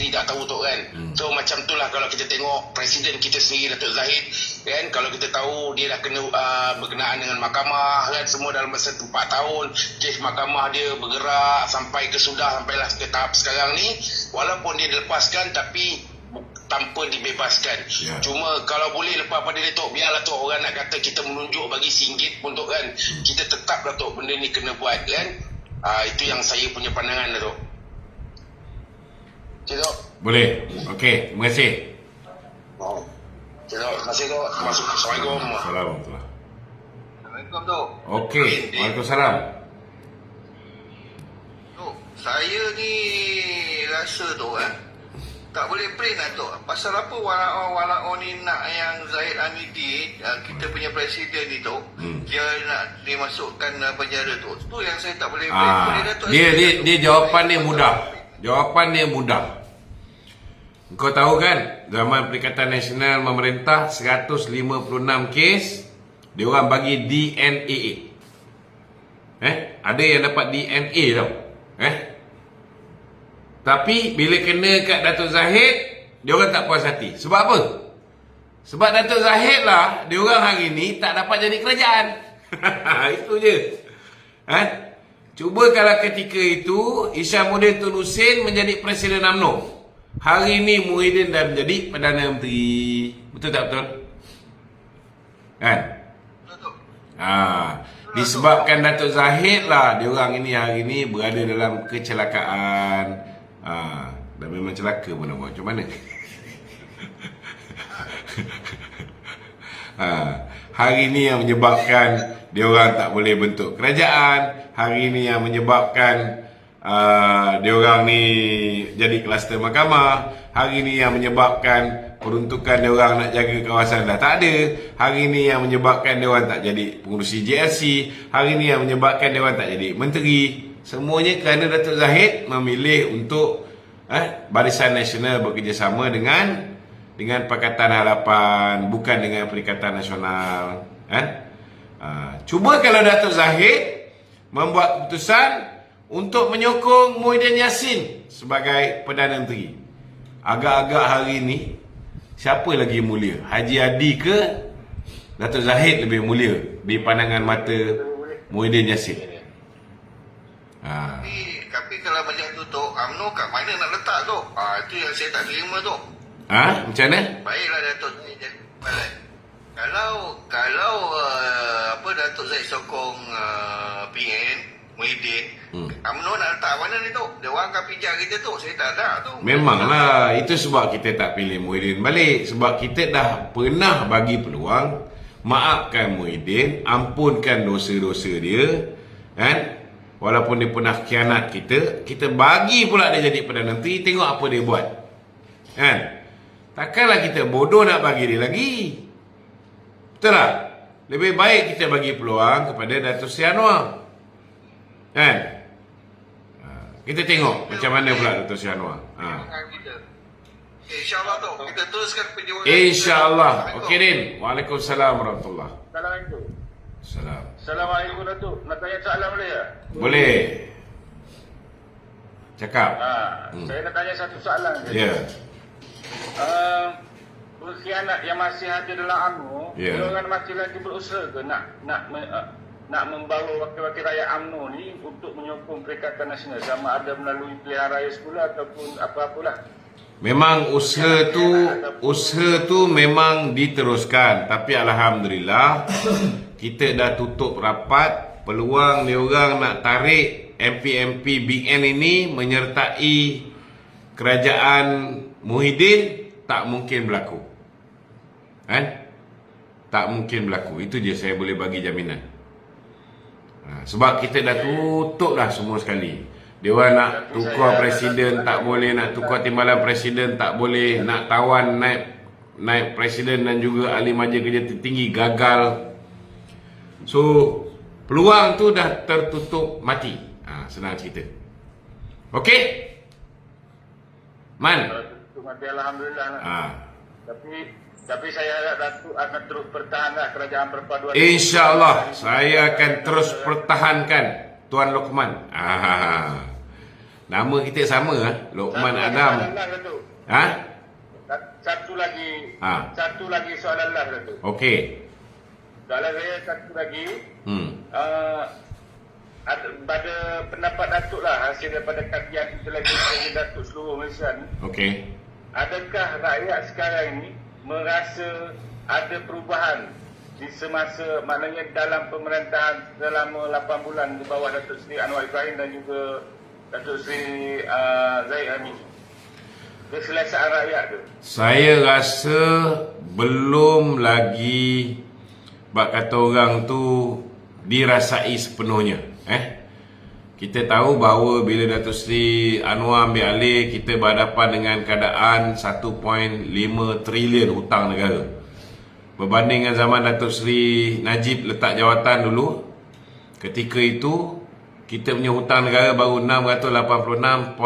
tak tahu tu kan. So macam itulah kalau kita tengok Presiden kita sendiri Datuk Zahid kan, kalau kita tahu dia dah kena berkenaan dengan mahkamah kan, semua dalam masa 4 tahun kes mahkamah dia bergerak sampailah ke tahap sekarang ni, walaupun dia dilepaskan tapi tanpa dibebaskan. Cuma kalau boleh lepas pada dia tu, biarlah tu orang nak kata kita menunjuk bagi RM1 pun tu kan, kita tetap lah tu benda ni kena buat kan. Itu yang saya punya pandangan lah tu. Okay, Dok? Boleh. Okey, terima kasih. Okay, Dok. Terima kasih, Dok. Assalamualaikum. Assalamualaikum, Dok. Okey, Waalaikumsalam. Dok, saya ni rasa Dok tak boleh plain lah Dok. Pasal apa Walaun ni nak yang Zahid Hamidi, kita punya presiden ni Dok, dia nak dimasukkan penjara tu. Tu yang saya tak boleh plain. Boleh Datuk Dia jawapan dia mudah. Jawapan dia mudah. Kau tahu kan, zaman Perikatan Nasional memerintah 156 kes, dia orang bagi DNA. Ada yang dapat DNA tau. Tapi bila kena kat Datuk Zahid, dia orang tak puas hati. Sebab apa? Sebab Datuk Zahid lah, dia orang hari ni tak dapat jadi kerajaan. Itu je. Cuba kalau ketika itu Isyamuddin Tun Hussein menjadi Presiden UMNO, hari ni Muhyiddin dah menjadi Perdana Menteri. Betul tak betul? Kan? Betul. Disebabkan Datuk Zahid lah, dia orang ini hari ni berada dalam kecelakaan. Dah memang celaka pun nak buat macam mana. hari ini yang menyebabkan diorang tak boleh bentuk kerajaan, hari ini yang menyebabkan diorang ni jadi kluster mahkamah, hari ini yang menyebabkan peruntukan diorang nak jaga kawasan dah tak ada, hari ini yang menyebabkan diorang tak jadi pengurusi JLC, hari ini yang menyebabkan diorang tak jadi menteri. Semuanya kerana Datuk Zahid memilih untuk Barisan Nasional bekerjasama dengan Pakatan Harapan, bukan dengan Perikatan Nasional. Cuba kalau Datuk Zahid membuat keputusan untuk menyokong Muhyiddin Yassin sebagai Perdana Menteri, agak-agak hari ini siapa lagi mulia? Haji Hadi ke Datuk Zahid lebih mulia di pandangan mata Muhyiddin Yassin? Tapi kalau macam tu Tok, UMNO kat mana nak letak Tok? Itu yang saya tak terima Tok. Macam mana? Baiklah Datuk Zaid. Kalau Datuk Zaid sokong PN Muhyiddin, UMNO nak letak mana ni Tok? Dia orang akan pijak kita Tok. Saya tak ada Tok. Memanglah, itu sebab kita tak pilih Muhyiddin balik. Sebab kita dah pernah bagi peluang, maafkan Muhyiddin, ampunkan dosa-dosa dia, kan? Walaupun dia pernah khianat kita bagi pula dia jadi Perdana Menteri, tengok apa dia buat, kan? Takkanlah kita bodoh nak bagi dia lagi. Betul tak? Lebih baik kita bagi peluang kepada Datuk Seri Anwar, kan? Kita tengok macam mana pula Datuk Seri Anwar. InsyaAllah Tok, kita teruskan perjuangan. InsyaAllah. Okey Din. Waalaikumsalam warahmatullahi. Assalamualaikum. Salam. Assalamualaikum Datuk. Nak tanya soalan boleh ya? Boleh. Cakap. Saya nak tanya satu soalan je. Ya. Pengkhianat yang masih ada dalam UMNO, orang masih lagi berusaha ke nak membawa wakil-wakil rakyat UMNO ni untuk menyokong Perikatan Nasional, sama ada melalui pilihan raya semula ataupun apa-apalah. Memang usaha tu memang diteruskan, tapi alhamdulillah kita dah tutup rapat, peluang ni orang nak tarik MP-MP Big N ini menyertai kerajaan Muhyiddin tak mungkin berlaku. Kan? Tak mungkin berlaku. Itu je saya boleh bagi jaminan. Sebab kita dah tutup dah semua sekali. Dia orang nak tukar presiden tak boleh, nak tukar timbalan presiden tak boleh, nak tawan naik presiden dan juga ahli majlis kerja tertinggi gagal. So peluang tu dah tertutup mati. Senang cerita. Okey? Man. Alhamdulillah. Tapi saya harap Datuk akan terus pertahankan kerajaan perpaduan. InsyaAllah saya akan terus pertahankan Tuan Lokman. Nama kita sama Lokman Adam. Satu lagi soalan lah Datuk. Okey. Soalan saya satu lagi. Pada pendapat Datuk lah, hasil daripada kajian kita lagi Datuk seluruh Malaysia ni. Okey. Adakah rakyat sekarang ini merasa ada perubahan di semasa, maknanya dalam pemerintahan selama 8 bulan di bawah Datuk Seri Anwar Ibrahim dan juga Datuk Seri Zahid Hamid, keselesaan rakyat tu? Saya rasa belum lagi, bak kata orang tu, dirasai sepenuhnya. Kita tahu bahawa bila Datuk Seri Anwar ambil alih, kita berhadapan dengan keadaan 1.5 trilion hutang negara. Berbanding dengan zaman Datuk Seri Najib letak jawatan dulu, ketika itu kita punya hutang negara baru 686.8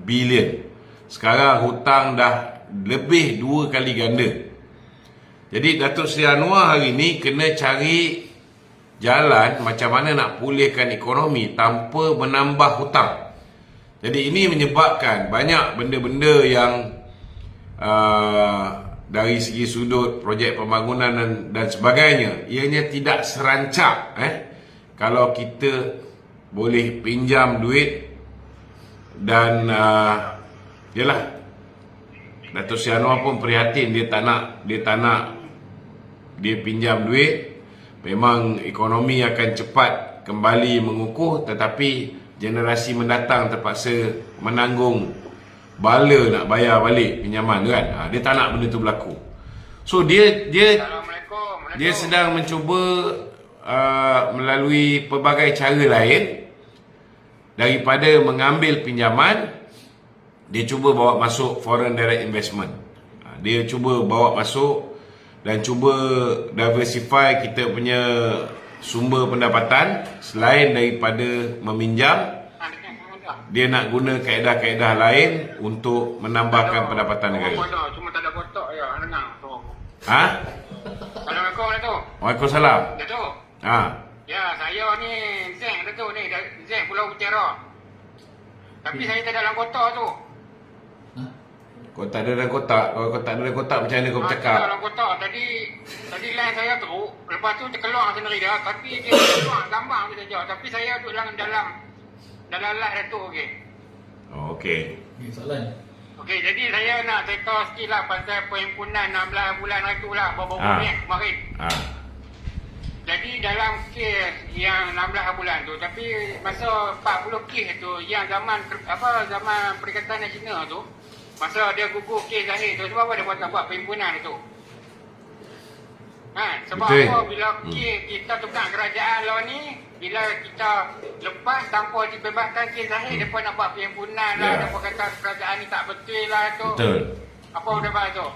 bilion. Sekarang hutang dah lebih 2 kali ganda. Jadi Datuk Seri Anwar hari ni kena cari jalan macam mana nak pulihkan ekonomi tanpa menambah hutang. Jadi ini menyebabkan banyak benda-benda yang dari segi sudut projek pembangunan dan sebagainya, ianya tidak serancak. Kalau kita boleh pinjam duit dan yalah, Datuk Seri Anwar pun prihatin, dia tak nak dia pinjam duit. Memang ekonomi akan cepat kembali mengukuh, tetapi generasi mendatang terpaksa menanggung bala nak bayar balik pinjaman kan. Dia tak nak benda tu berlaku. So dia Assalamualaikum. dia sedang mencuba melalui pelbagai cara lain daripada mengambil pinjaman. Dia cuba bawa masuk foreign direct investment. Dia cuba bawa masuk dan cuba diversify kita punya sumber pendapatan. Selain daripada meminjam, dia nak guna kaedah-kaedah lain untuk menambahkan pendapatan negara. Cuma tak ada kotak je, dengar tu. Ha? Assalamualaikum, Datuk. Waalaikumsalam. Datuk. Ha. Ya, saya ni Zeng, Datuk ni. Zeng Pulau Putera. Tapi saya tak dalam kotak tu. Kau tak ada dalam kotak. Kalau kau tak ada dalam kotak, macam mana kau bercakap? Dalam kotak. Tadi line saya teruk. Lepas tu terkeluar sendiri dah. Tapi dia keluar gambar tu saja. Tapi saya duduk dalam line Datuk, okey. Oh, okey. Soalan. Okey, jadi saya nak cerita sikit lah pasal perhimpunan 16 bulan itu lah. Baru-baru ni kemarin. Jadi dalam kes yang 16 bulan tu, tapi masa 40 kes tu, yang zaman Perikatan Nasional tu, masa dia gugur kes Zahid tu, sebab apa dia buat perhimpunan tu? Sebab betul. Apa bila kes kita tukar kerajaan lah ni, bila kita lepas tanpa dibebaskan kes Zahid, mereka nak buat perhimpunan lah, mereka kata kerajaan ni tak betul lah tu. Betul. Apa pendapat tu?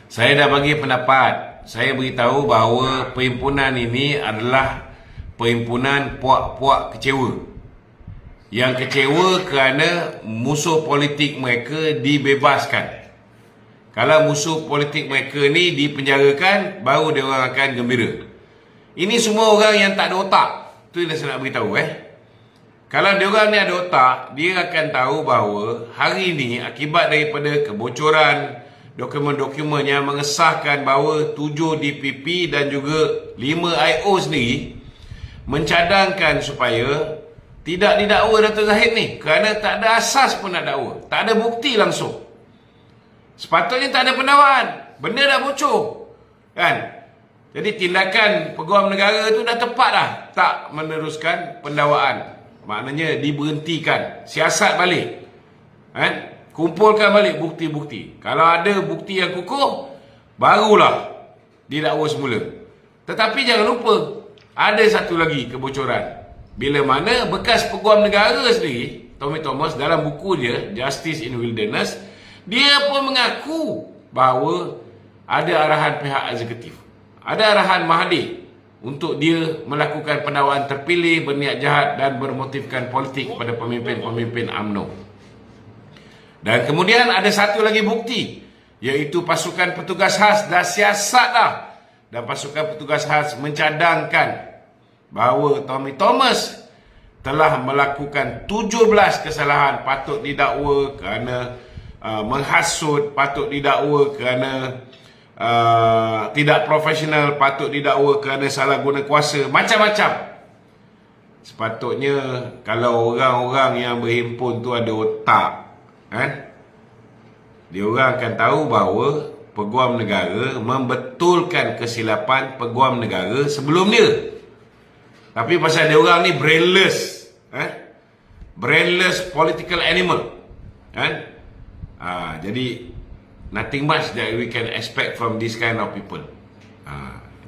Saya dah bagi pendapat. Saya beritahu bahawa perhimpunan ini adalah perhimpunan puak-puak kecewa. Yang kecewa kerana musuh politik mereka dibebaskan. Kalau musuh politik mereka ni dipenjarakan, baru dia orang akan gembira. Ini semua orang yang tak ada otak. Itu yang saya nak beritahu. Kalau dia orang ni ada otak, dia akan tahu bahawa hari ini akibat daripada kebocoran dokumen-dokumen yang mengesahkan bahawa 7 DPP dan juga 5 IO sendiri mencadangkan supaya tidak didakwa Dato' Zahid ni kerana tak ada asas pun nak dakwa, tak ada bukti langsung. Sepatutnya tak ada pendakwaan, benda dah bocor kan. Jadi tindakan Peguam Negara tu dah tepat dah, tak meneruskan pendakwaan, maknanya diberhentikan, siasat balik kan. Kumpulkan balik bukti-bukti. Kalau ada bukti yang kukuh, barulah didakwa semula. Tetapi jangan lupa, ada satu lagi kebocoran. Bila mana bekas Peguam Negara sendiri, Tommy Thomas, dalam buku dia, Justice in Wilderness, dia pun mengaku bahawa ada arahan pihak eksekutif. Ada arahan Mahathir untuk dia melakukan pendakwaan terpilih, berniat jahat dan bermotifkan politik kepada pemimpin-pemimpin UMNO. Dan kemudian ada satu lagi bukti, iaitu pasukan petugas khas dah siasat dah. Dan pasukan petugas khas mencadangkan bahawa Tommy Thomas telah melakukan 17 kesalahan, patut didakwa kerana menghasut, patut didakwa kerana tidak profesional, patut didakwa kerana salah guna kuasa, macam-macam. Sepatutnya kalau orang-orang yang berhimpun tu ada otak, dia orang akan tahu bahawa Peguam Negara membetulkan kesilapan Peguam Negara sebelum dia. Tapi pasal dia orang ni brainless, brainless political animal, jadi nothing much that we can expect from this kind of people.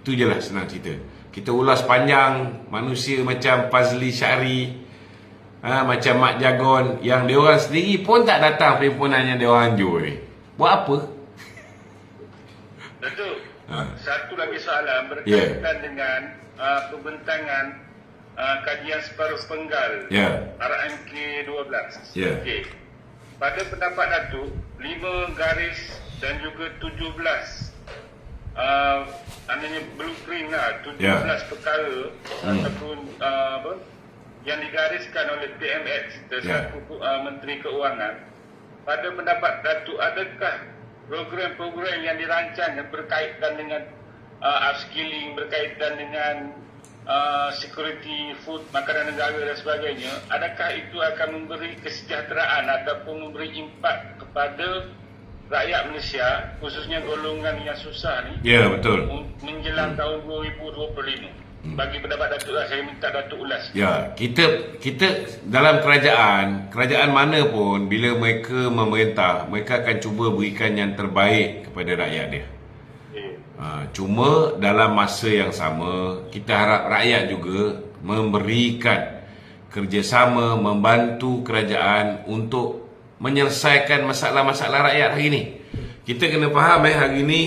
Itu je lah senang cerita. Kita ulas panjang manusia macam Fazli Syari, macam Mak Jagon, yang dia orang sendiri pun tak datang perhimpunan yang dia orang anjur. Buat apa? Datuk, satu lagi soalan berkaitan dengan pembentangan kajian separuh penggal RMK 12. Okay. Pada pendapat Datuk, 5 garis dan juga 17 maknanya blueprint lah, 17 perkara ataupun yang digariskan oleh PMX selaku Menteri Keuangan. Pada pendapat Datuk, adakah program-program yang dirancang yang berkaitan dengan upskilling, berkaitan dengan security food, makanan negara dan sebagainya, adakah itu akan memberi kesejahteraan ataupun memberi impak kepada rakyat Malaysia, khususnya golongan yang susah ni, betul, menjelang tahun 2025? Bagi pendapat Datuk lah, saya minta Datuk ulas. Kita dalam kerajaan mana pun, bila mereka memerintah, mereka akan cuba berikan yang terbaik kepada rakyat dia. Cuma dalam masa yang sama, kita harap rakyat juga memberikan kerjasama, membantu kerajaan untuk menyelesaikan masalah-masalah rakyat hari ini. Kita kena faham hari ini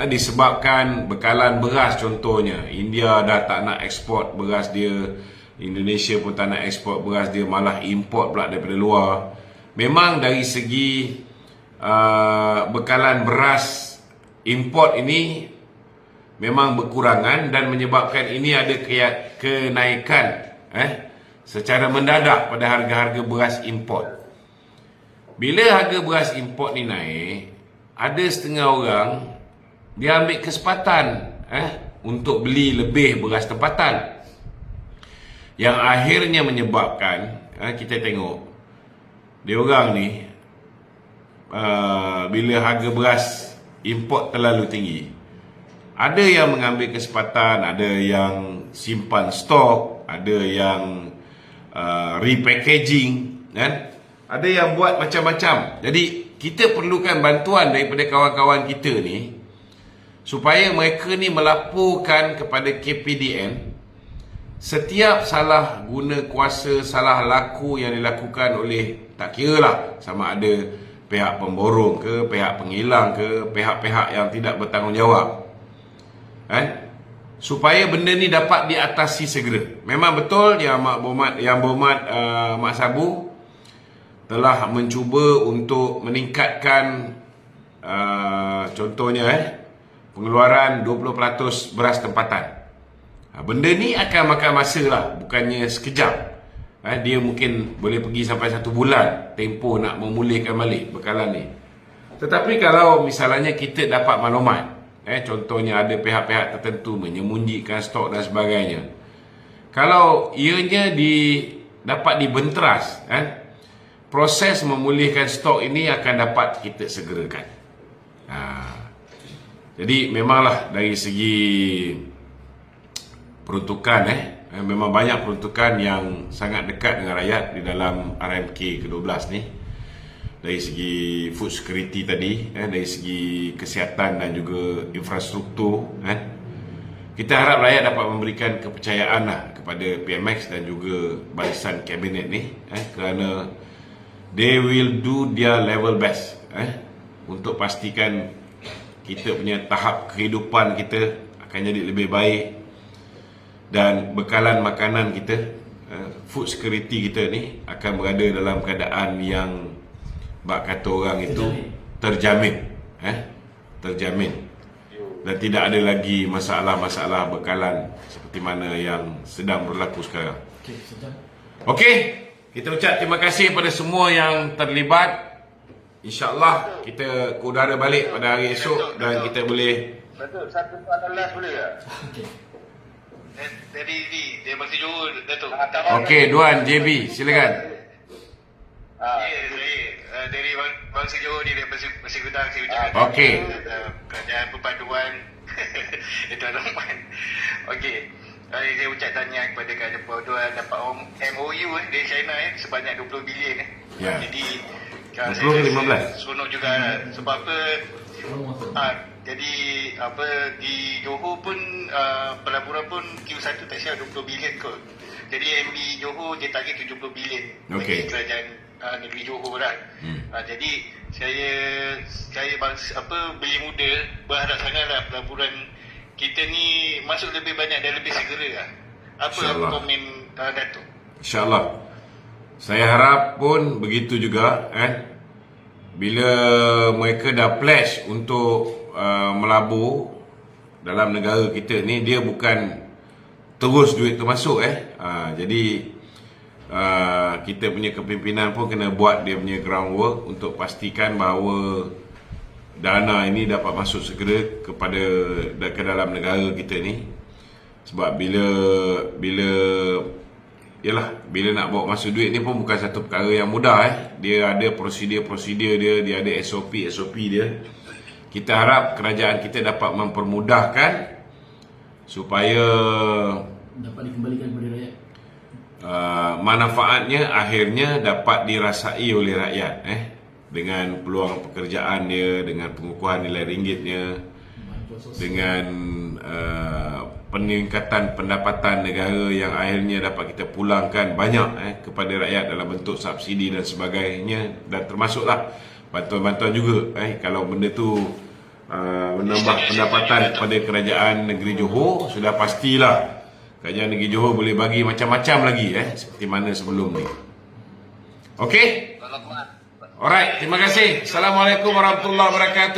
disebabkan bekalan beras contohnya. India dah tak nak ekspor beras dia, Indonesia pun tak nak ekspor beras dia, malah import pula daripada luar. Memang dari segi bekalan beras import ini memang berkurangan dan menyebabkan ini ada kenaikan secara mendadak pada harga-harga beras import. Bila harga beras import ni naik, ada setengah orang dia ambil kesempatan untuk beli lebih beras tempatan, yang akhirnya menyebabkan kita tengok dia orang ni bila harga beras import terlalu tinggi, ada yang mengambil kesempatan, ada yang simpan stok, ada yang repackaging, kan? Ada yang buat macam-macam. Jadi kita perlukan bantuan daripada kawan-kawan kita ni supaya mereka ni melaporkan kepada KPDN setiap salah guna kuasa, salah laku yang dilakukan oleh, tak kira lah sama ada pihak pemborong ke, pihak penghilang ke, pihak-pihak yang tidak bertanggungjawab, supaya benda ni dapat diatasi segera. Memang betul yang Berhormat Mak Sabu telah mencuba untuk meningkatkan contohnya pengeluaran 20% beras tempatan. Benda ni akan makan masa lah, bukannya sekejap. Dia mungkin boleh pergi sampai 1 bulan tempoh nak memulihkan balik bekalan ni. Tetapi kalau misalnya kita dapat maklumat, contohnya ada pihak-pihak tertentu menyembunyikan stok dan sebagainya, kalau ianya dapat dibenteras, proses memulihkan stok ini akan dapat kita segerakan. Jadi memanglah dari segi peruntukan, memang banyak peruntukan yang sangat dekat dengan rakyat di dalam RMK ke-12 ni. Dari segi food security tadi, dari segi kesihatan dan juga infrastruktur, kita harap rakyat dapat memberikan kepercayaan lah kepada PMX dan juga barisan kabinet ni, kerana they will do their level best untuk pastikan kita punya tahap kehidupan kita akan jadi lebih baik dan bekalan makanan kita, food security kita ni akan berada dalam keadaan yang bak kata orang itu terjamin, terjamin, dan tidak ada lagi masalah-masalah bekalan seperti mana yang sedang berlaku sekarang. Okey, kita ucap terima kasih kepada semua yang terlibat. InsyaAllah kita ke udara balik pada hari esok dan kita boleh. Betul, satu soalan last boleh tak? Dari dia masih Johor, Datuk. Okey, Duan JB, silakan. Saya dari bangsa Johor ni, dari Pasir Gudang, saya ucapkan Okey. kerajaan perpaduan Tuan Rahman. Okey, saya ucap tanya kepada kerajaan perpaduan dapat MOU dari China sebanyak 20 bilion. Ya. Jadi 20-15 seronok juga sebab apa, jadi apa di Johor pun pelaburan pun Q1 tak silap 20 bilion kot. Jadi MB Johor dia target 70 bilion bagi kerajaan negeri Johor lah. Jadi saya bangsa beli muda berharap sangatlah pelaburan kita ni masuk lebih banyak dan lebih segera lah. Apa komen Datuk? InsyaAllah. Saya harap pun begitu juga, bila mereka dah pledge untuk melabur dalam negara kita ni, dia bukan terus duit tu masuk. Jadi kita punya kepimpinan pun kena buat dia punya groundwork untuk pastikan bahawa dana ini dapat masuk segera ke dalam negara kita ni. Sebab bila nak bawa masuk duit ni pun bukan satu perkara yang mudah. Dia ada prosedur-prosedur dia ada SOP dia. Kita harap kerajaan kita dapat mempermudahkan supaya dapat dikembalikan kepada rakyat. Manfaatnya akhirnya dapat dirasai oleh rakyat, dengan peluang pekerjaan dia, dengan pengukuhan nilai ringgitnya, dengan peningkatan pendapatan negara yang akhirnya dapat kita pulangkan banyak kepada rakyat dalam bentuk subsidi dan sebagainya, dan termasuklah bantuan-bantuan juga kalau benda tu menambah pendapatan kepada kerajaan negeri Johor, sudah pastilah kerajaan negeri Johor boleh bagi macam-macam lagi seperti mana sebelum ni. Okey? Alright, terima kasih. Assalamualaikum warahmatullahi wabarakatuh.